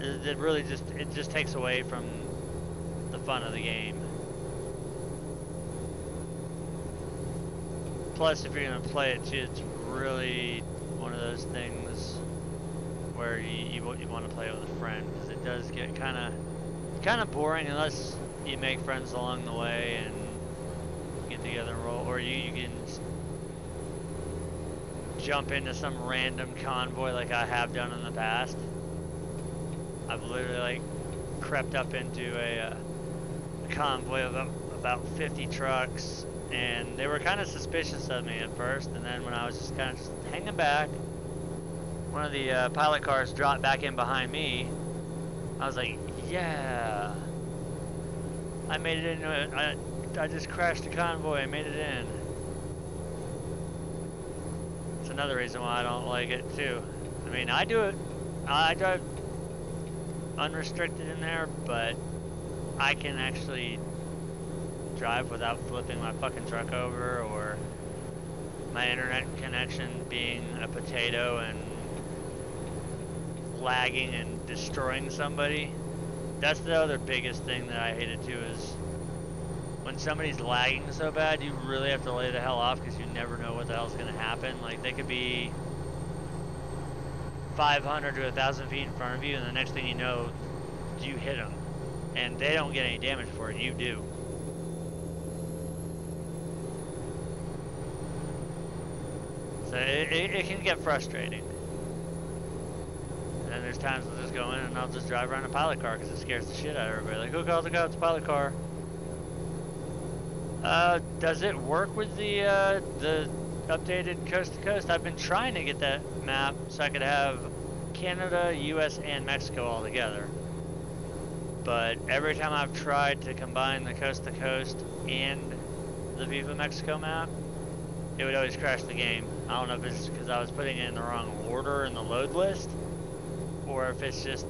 It really just takes away from the fun of the game. Plus, if you're gonna play it too, it's really one of those things where you want to play with a friend, because it does get kind of boring unless you make friends along the way and get together and roll, or you can jump into some random convoy like I have done in the past. I've literally like crept up into a convoy of about 50 trucks, and they were kind of suspicious of me at first, and then when I was just kind of hanging back, one of the pilot cars dropped back in behind me. I was like, yeah, I made it into it. I just crashed the convoy. I made it in. It's another reason why I don't like it too. I mean, I do it. I drive unrestricted in there, but I can actually drive without flipping my fucking truck over, or my internet connection being a potato and lagging and destroying somebody. That's the other biggest thing that I hated too, is when somebody's lagging so bad, you really have to lay the hell off, because you never know what the hell's going to happen. Like, they could be 500 to 1,000 feet in front of you, and the next thing you know, you hit them, and they don't get any damage for it, you do. So it can get frustrating. And then there's times I'll just go in and I'll just drive around a pilot car because it scares the shit out of everybody. Like, oh god, it's a pilot car. Does it work with the updated coast to coast? I've been trying to get that map so I could have Canada, US, and Mexico all together. But every time I've tried to combine the coast to coast and the Viva Mexico map, it would always crash the game. I don't know if it's because I was putting it in the wrong order in the load list, or if it's just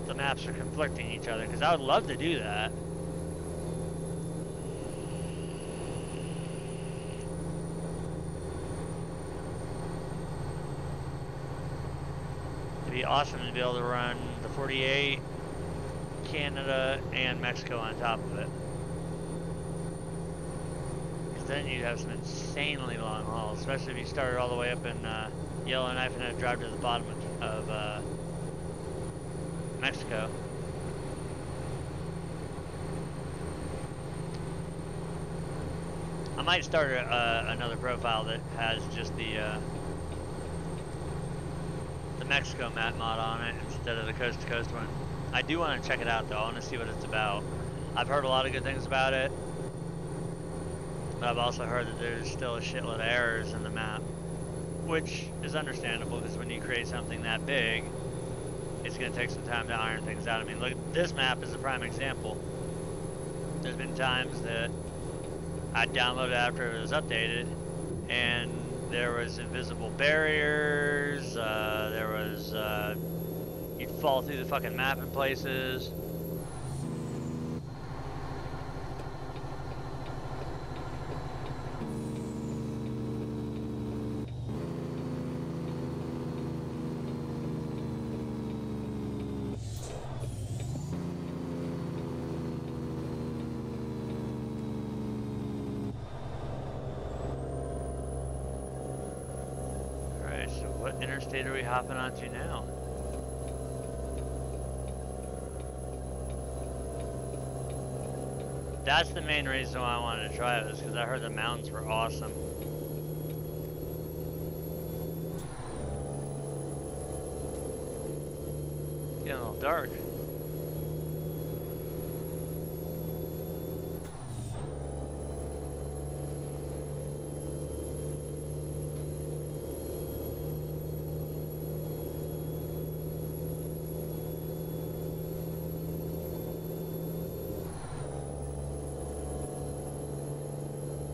the maps are conflicting each other, because I would love to do that. It'd be awesome to be able to run the 48, Canada, and Mexico on top of it. Because then you'd have some insanely long hauls, especially if you started all the way up in Yellowknife and then drive to the bottom of Mexico. I might start another profile that has just the Mexico map mod on it instead of the coast to coast one. I do want to check it out though. I want to see what it's about. I've heard a lot of good things about it, but I've also heard that there's still a shitload of errors in the map, which is understandable because when you create something that big, it's going to take some time to iron things out. I mean, look, this map is a prime example. There's been times that I downloaded after it was updated, and there was invisible barriers, there was, you'd fall through the fucking map in places. What interstate are we hopping onto now? That's the main reason why I wanted to try this, because I heard the mountains were awesome. Getting a little dark.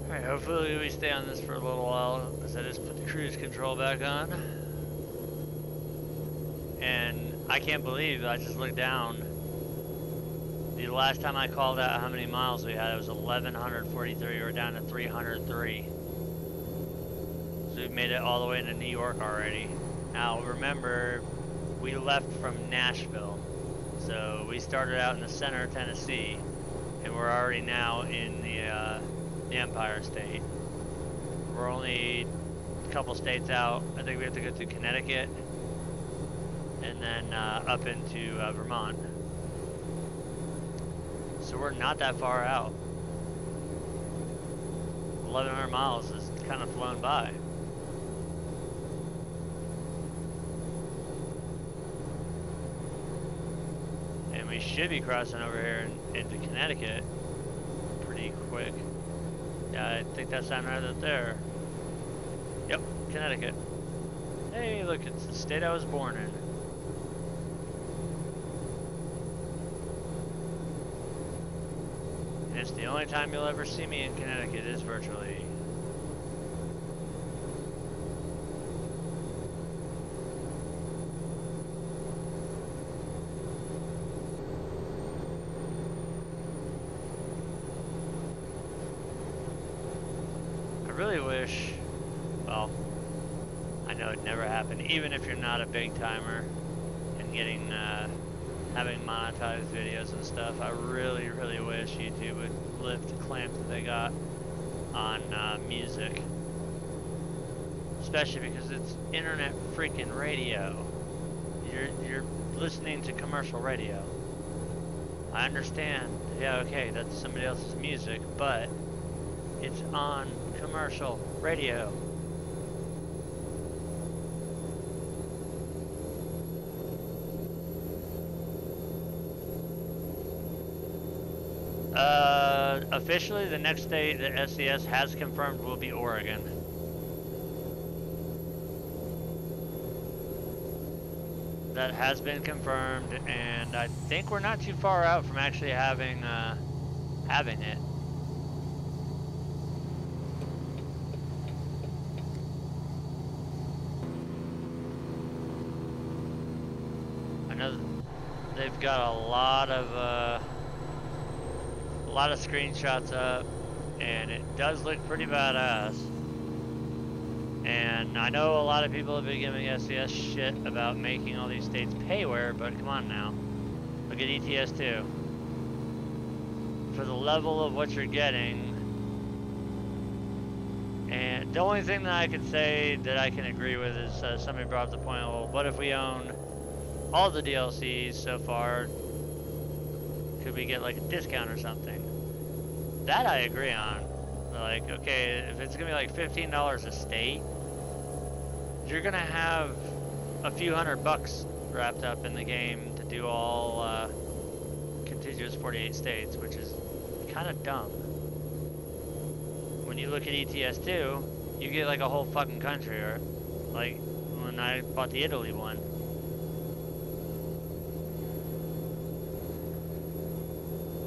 Alright, hopefully we stay on this for a little while, because I just put the cruise control back on. And I can't believe I just looked down. The last time I called out how many miles we had, it was 1,143. We're down to 303. So we've made it all the way into New York already. Now remember, we left from Nashville. So we started out in the center of Tennessee, and we're already now in the Empire State. We're only a couple states out. I think we have to go through Connecticut and then up into Vermont. So we're not that far out. 1,100 miles has kind of flown by. And we should be crossing over here into Connecticut pretty quick. Yeah, I think that sign right up there. Yep, Connecticut. Hey, look, it's the state I was born in. And it's the only time you'll ever see me in Connecticut is virtually. I really wish, well, I know it never happened, even if you're not a big timer and getting, having monetized videos and stuff, I really, really wish YouTube would lift the clamp that they got on music. Especially because it's internet freaking radio. You're listening to commercial radio. I understand, yeah, okay, that's somebody else's music, but it's on commercial radio. Officially, the next state that SCS has confirmed will be Oregon. That has been confirmed, and I think we're not too far out from actually having it. I know they've got a lot of screenshots up, and it does look pretty badass. And I know a lot of people have been giving SCS shit about making all these states payware, but come on now. Look at ETS2. For the level of what you're getting, And the only thing that I can say that I can agree with is somebody brought up the point, well, what if we own all the DLCs so far? Could we get like a discount or something? That I agree on. Like, okay, if it's gonna be like $15 a state, you're gonna have a few $100 wrapped up in the game to do all contiguous 48 states, which is kind of dumb. When you look at ETS2, you get like a whole fucking country, or like when I bought the Italy one.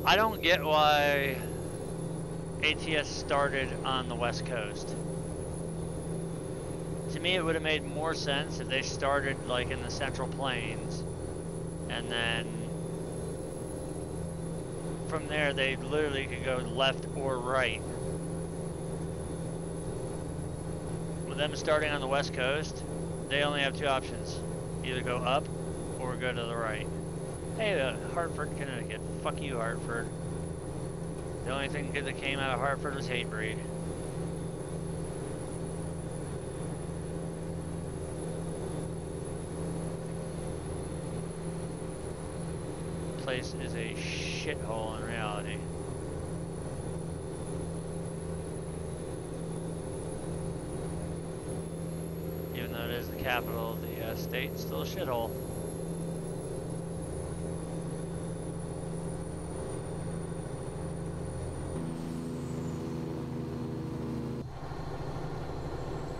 I don't get why ATS started on the West Coast. To me, it would have made more sense if they started like in the Central Plains, and then from there they literally could go left or right. With them starting on the West Coast, they only have two options: either go up or go to the right. Hey, Hartford, Connecticut. Fuck you, Hartford. The only thing good that came out of Hartford was Hatebreed. Place is a shithole in reality. Even though it is the capital of the state, it's still a shithole.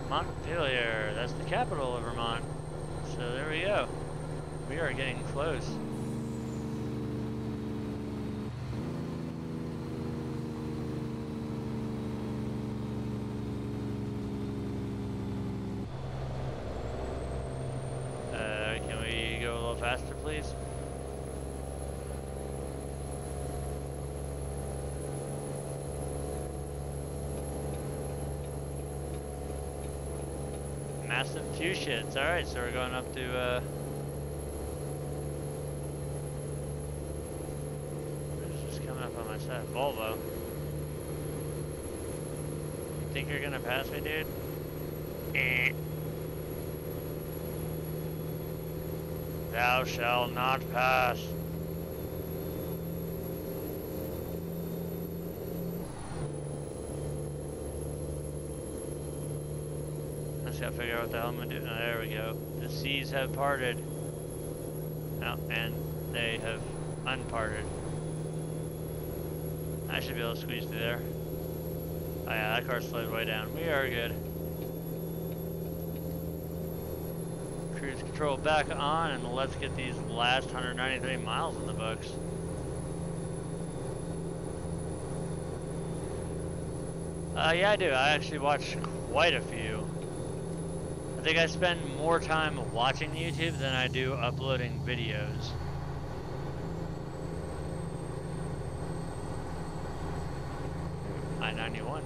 Montpelier, that's the capital of Vermont. So there we go. We are getting close. Can we go a little faster, please? Massive two shits. Alright, so we're going up to, it's just coming up on my side. Volvo. You think you're gonna pass me, dude? Thou shalt not pass. Just gotta figure out what the hell I'm gonna do. Oh, there we go. The seas have parted. Oh, and they have unparted. I should be able to squeeze through there. Oh yeah, that car slowed way down. We are good. Cruise control back on, and let's get these last 193 miles in the books. Yeah, I do. I actually watch quite a few. I think I spend more time watching YouTube than I do uploading videos. I-91.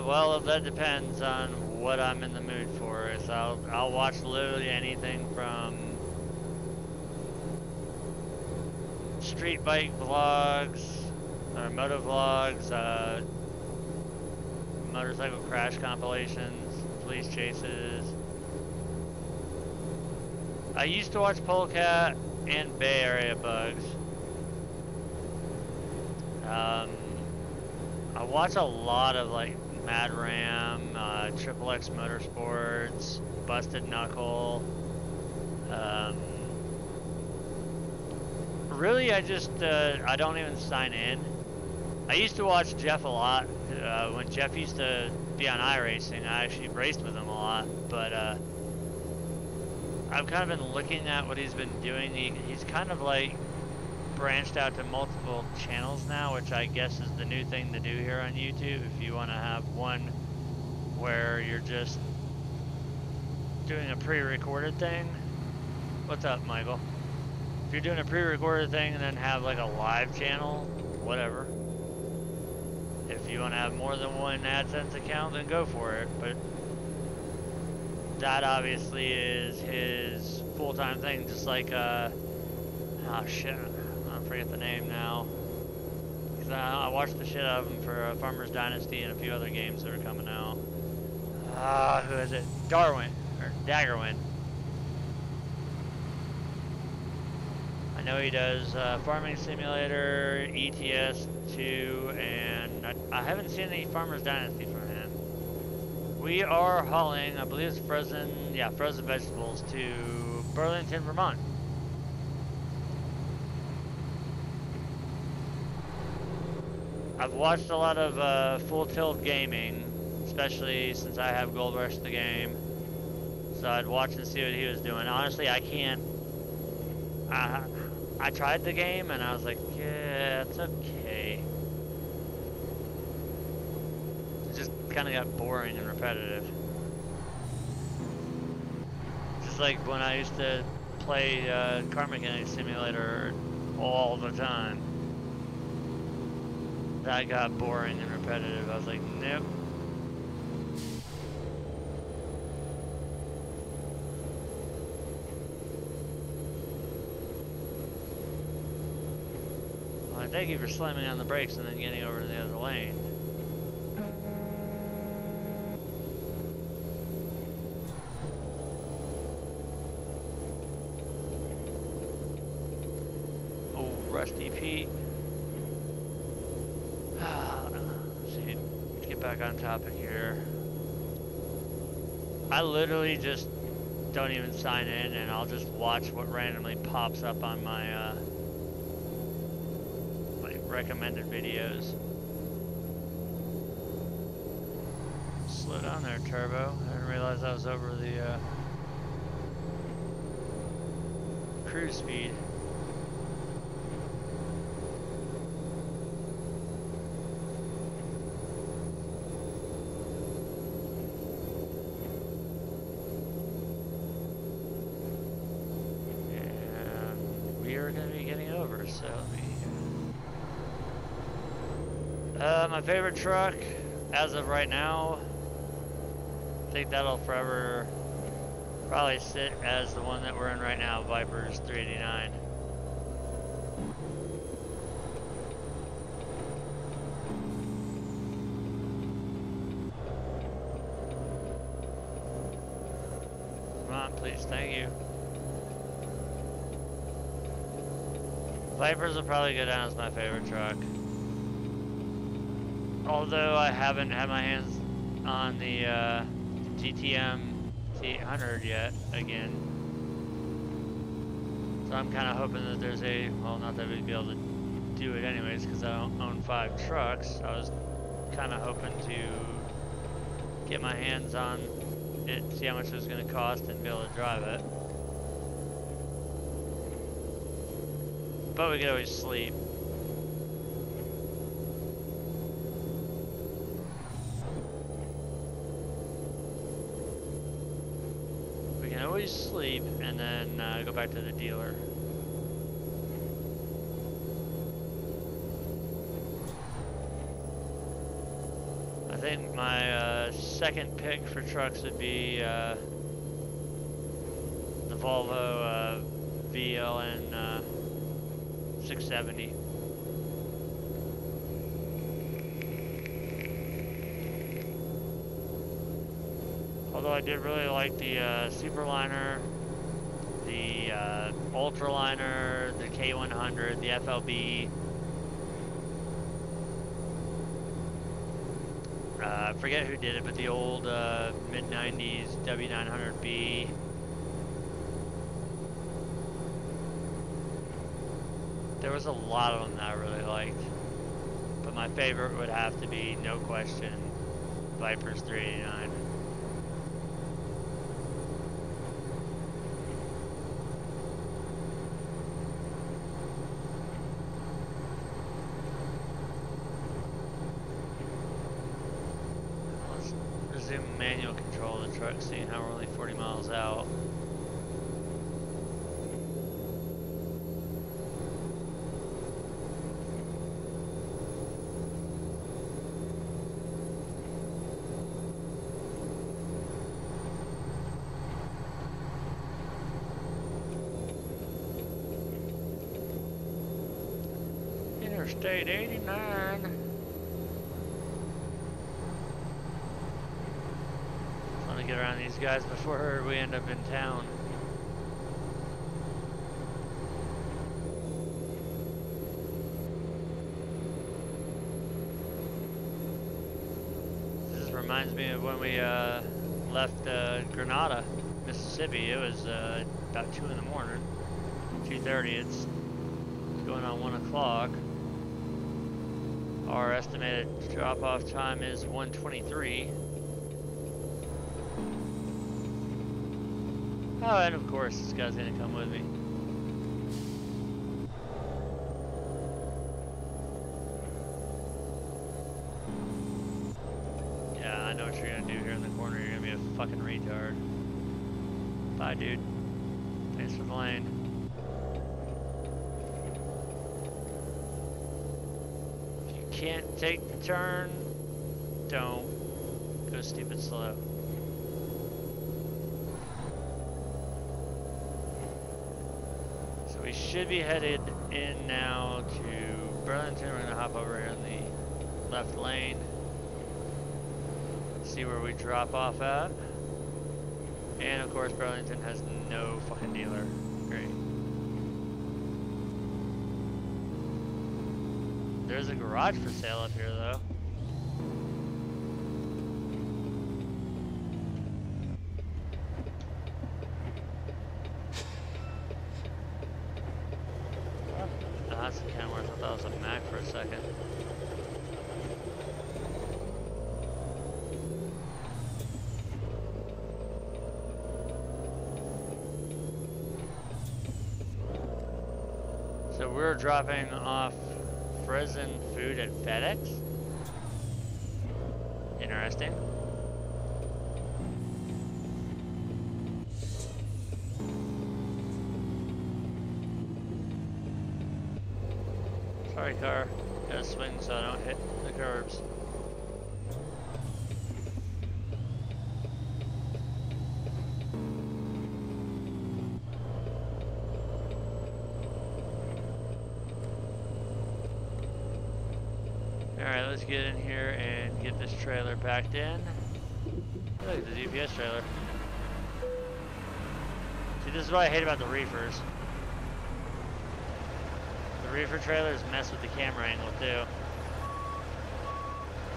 Well, that depends on what I'm in the mood for. So I'll watch literally anything from street bike vlogs, or moto vlogs, motorcycle crash compilations, police chases. I used to watch Polecat and Bay Area bugs. I watch a lot of like Mad Ram, Triple X Motorsports, Busted Knuckle. Really, I don't even sign in. I used to watch Jeff a lot. When Jeff used to be on iRacing, I actually raced with him a lot. But I've kind of been looking at what he's been doing. He's kind of like branched out to multiple channels now, which I guess is the new thing to do here on YouTube. If you want to have one where you're just doing a pre-recorded thing. What's up, Michael? If you're doing a pre-recorded thing and then have like a live channel, whatever. If you want to have more than one AdSense account, then go for it. But that obviously is his full-time thing, just like, oh shit, I forget the name now. Cause I watched the shit out of him for Farmer's Dynasty and a few other games that are coming out. Who is it? Darwin, or Daggerwin. I know he does Farming Simulator, ETS 2, and I haven't seen any Farmer's Dynasty from him. We are hauling, I believe it's frozen vegetables to Burlington, Vermont. I've watched a lot of Full Tilt Gaming, especially since I have Gold Rush the game. So I'd watch and see what he was doing. Honestly, I can't. I tried the game and I was like, yeah, it's okay. It just kind of got boring and repetitive. Just like when I used to play Car Mechanic Simulator all the time. That got boring and repetitive. I was like, nope. Well, thank you for slamming on the brakes and then getting over to the other lane. Oh, Rusty Pete. See, get back on topic here. I literally just don't even sign in, and I'll just watch what randomly pops up on my like recommended videos. Slow down there, Turbo. I didn't realize I was over the cruise speed. So my favorite truck as of right now, I think that'll forever probably sit as the one that we're in right now, Viper's 389. Come on, please, thank you. Vipers will probably go down as my favorite truck. Although I haven't had my hands on the GTM T800 yet, again. So I'm kind of hoping that there's a, well, not that we'd be able to do it anyways because I don't own 5 trucks. I was kind of hoping to get my hands on it, see how much it was going to cost and be able to drive it. But we could always sleep. We can always sleep and then go back to the dealer. I think my second pick for trucks would be the Volvo VLN 670. Although I did really like the Superliner, the Ultraliner, the K100, the FLB. I forget who did it, but the old mid-90s W900B. There was a lot of them that I really liked, but my favorite would have to be, no question, Viper's 389. Let's resume manual control of the truck, seeing how we're only 40 miles out. Interstate 89. Want to get around these guys before we end up in town. This reminds me of when we left Grenada, Mississippi. It was about 2 in the morning, 2:30. It's going on 1 o'clock. Our estimated drop-off time is 1:23. Oh, and of course, this guy's gonna come with me. Yeah, I know what you're gonna do here in the corner. You're gonna be a fucking retard. Bye, dude. Thanks for playing. If you can't take the turn, don't go stupid slow. We should be headed in now to Burlington. We're gonna hop over here in the left lane. See where we drop off at. And of course Burlington has no fucking dealer. Great. There's a garage for sale up here though. That's a Kenworth. I thought it was a Mack for a second. So we're dropping off frozen food at FedEx. Interesting. Sorry, car. Gotta swing so I don't hit the curbs. Alright, let's get in here and get this trailer packed in. Look at the DPS trailer. See, this is what I hate about the reefers. The reefer trailers mess with the camera angle too.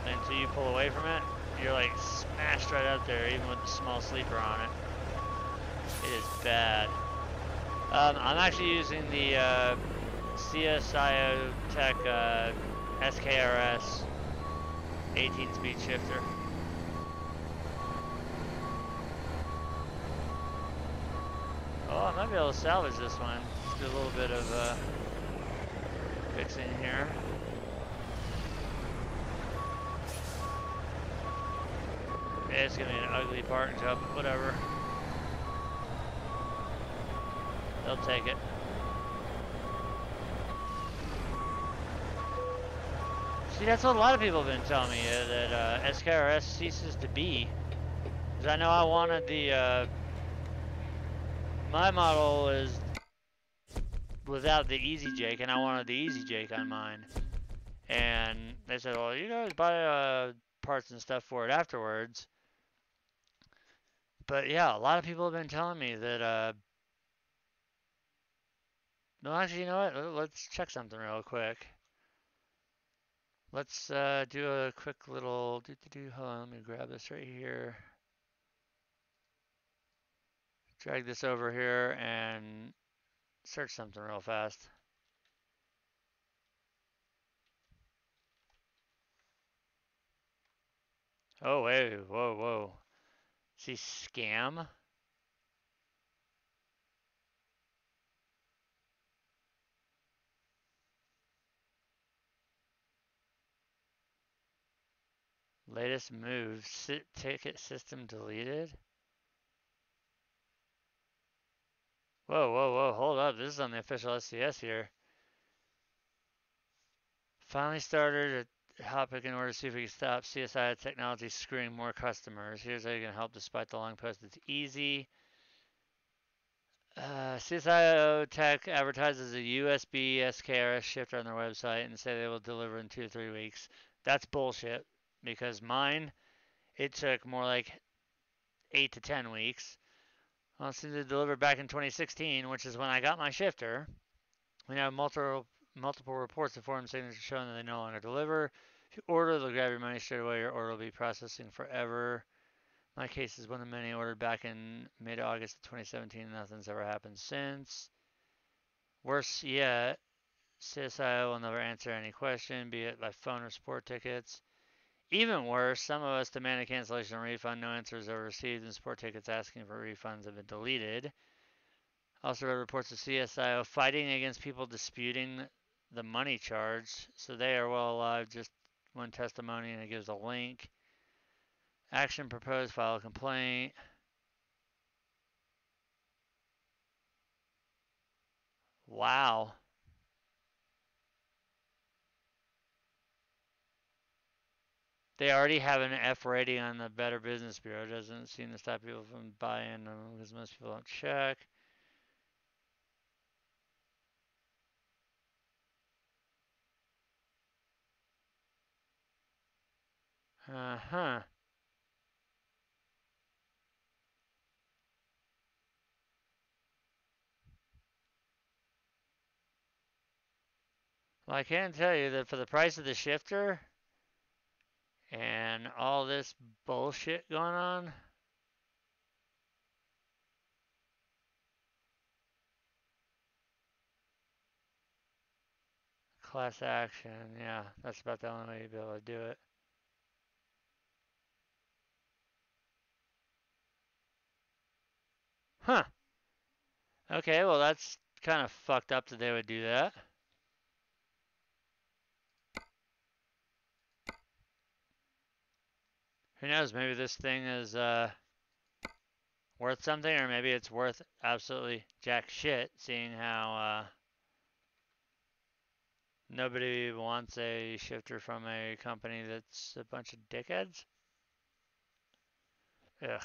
Until you pull away from it, you're like smashed right up there, even with the small sleeper on it. It is bad. I'm actually using the CSIO Tech SKRS 18-speed shifter. Oh, I might be able to salvage this one. Let's do a little bit of fixing here. Yeah, it's gonna be an ugly part job, but whatever. They'll take it. See, that's what a lot of people have been telling me, that SKRS ceases to be. Because I know I wanted the, my model is without the Easy Jake, and I wanted the Easy Jake on mine. And they said, well, you guys buy parts and stuff for it afterwards. But yeah, a lot of people have been telling me that, no, actually, you know what? Let's check something real quick. Let's do a quick little hold on, let me grab this right here. Drag this over here and search something real fast. Oh, wait, whoa, whoa. See, scam? Latest move, ticket system deleted? Whoa, whoa, whoa, hold up. This is on the official SCS here. Finally started a topic in order to see if we can stop CSI Technology screwing more customers. Here's how you can help despite the long post. It's easy. CSIO Tech advertises a USB SKRS shifter on their website and say they will deliver in 2 to 3 weeks. That's bullshit because mine, it took more like 8 to 10 weeks. Well, since it delivered back in 2016, which is when I got my shifter, we have multiple reports and forum signatures showing that they no longer deliver. If you order, they'll grab your money straight away. Your order will be processing forever. My case is one of many ordered back in mid-August of 2017. Nothing's ever happened since. Worse yet, CSIO will never answer any question, be it by phone or support tickets. Even worse, some of us demand a cancellation or refund. No answers are received, and support tickets asking for refunds have been deleted. Also read reports of CSIO fighting against people disputing the money charge, so they are well alive. Just one testimony, and it gives a link. Action proposed, file a complaint. Wow. They already have an F rating on the Better Business Bureau. Doesn't seem to stop people from buying them because most people don't check. Uh-huh. Well, I can tell you that for the price of the shifter and all this bullshit going on, class action, yeah, that's about the only way you'd be able to do it. Huh. Okay, well, that's kind of fucked up that they would do that. Who knows? Maybe this thing is worth something, or maybe it's worth absolutely jack shit, seeing how nobody wants a shifter from a company that's a bunch of dickheads. Ugh.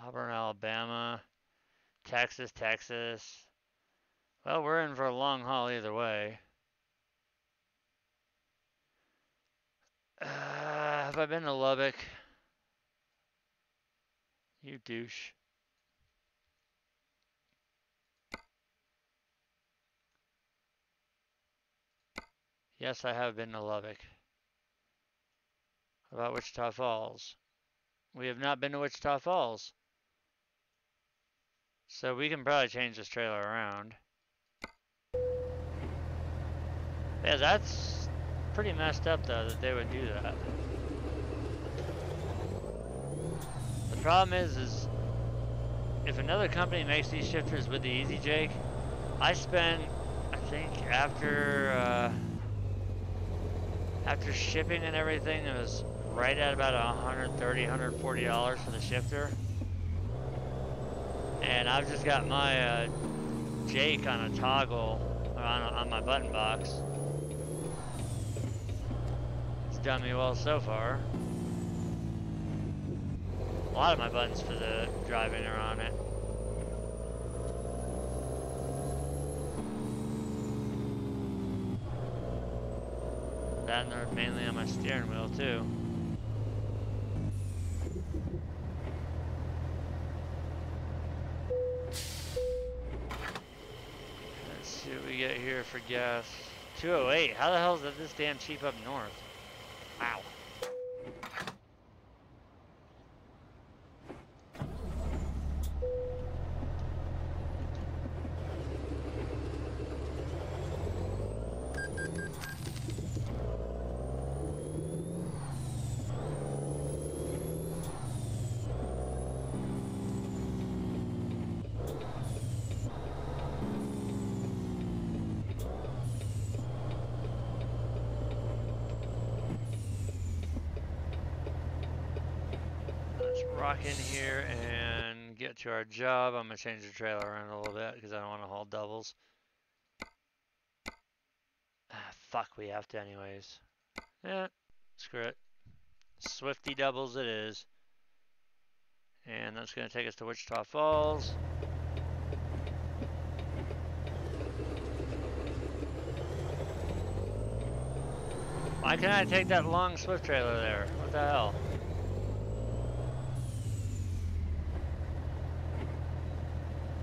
Auburn, Alabama. Texas, Texas. Well, we're in for a long haul either way. Have I been to Lubbock? You douche. Yes, I have been to Lubbock. About Wichita Falls. We have not been to Wichita Falls. So we can probably change this trailer around. Yeah, that's pretty messed up though that they would do that. The problem is if another company makes these shifters with the Easy Jake, I spent, I think after shipping and everything, it was right at about $130, $140 for the shifter. And I've just got my Jake on a toggle on my button box. It's done me well so far. A lot of my buttons for the driving are on it. That and they're mainly on my steering wheel too. Let's see what we get here for gas. 208. How the hell is that this damn cheap up north? Wow. Rock in here and get to our job. I'm gonna change the trailer around a little bit because I don't want to haul doubles. Fuck, we have to anyways. Yeah, screw it. Swifty doubles it is. And that's gonna take us to Wichita Falls. Why can't I take that long Swift trailer there? What the hell?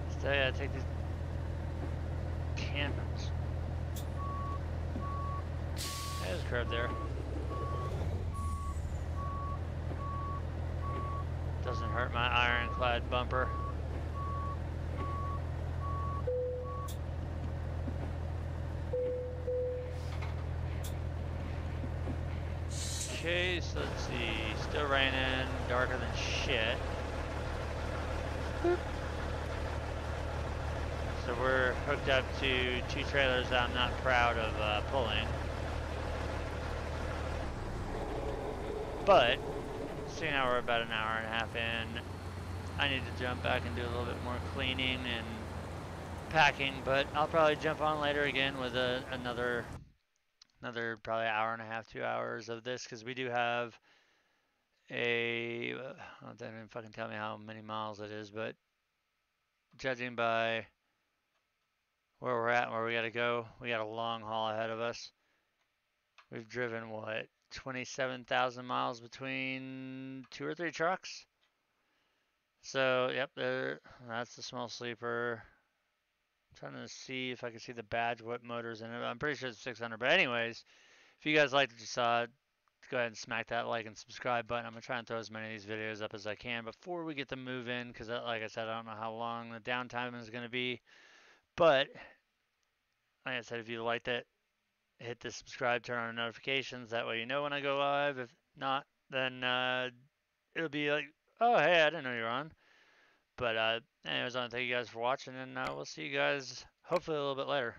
Instead, I gotta take these cannons. There's a curb there. Doesn't hurt my ironclad bumper. Okay, so let's see. Still raining, darker than shit. So we're hooked up to 2 trailers that I'm not proud of pulling. But, seeing how we're about an hour and a half in, I need to jump back and do a little bit more cleaning and packing, but I'll probably jump on later again with another probably hour and a half, 2 hours of this, because we do have don't even fucking tell me how many miles it is, but judging by where we're at and where we gotta go, we got a long haul ahead of us. We've driven, what, 27,000 miles between 2 or 3 trucks? So, yep, that's the small sleeper. I'm trying to see if I can see the badge, what motor's in it. I'm pretty sure it's 600. But anyways, if you guys liked what you saw, go ahead and smack that like and subscribe button. I'm going to try and throw as many of these videos up as I can before we get the move in, because like I said, I don't know how long the downtime is going to be. But, like I said, if you liked it, hit the subscribe, turn on notifications. That way you know when I go live. If not, then it'll be like, oh, hey, I didn't know you were on. But anyways, I want to thank you guys for watching, and we'll see you guys hopefully a little bit later.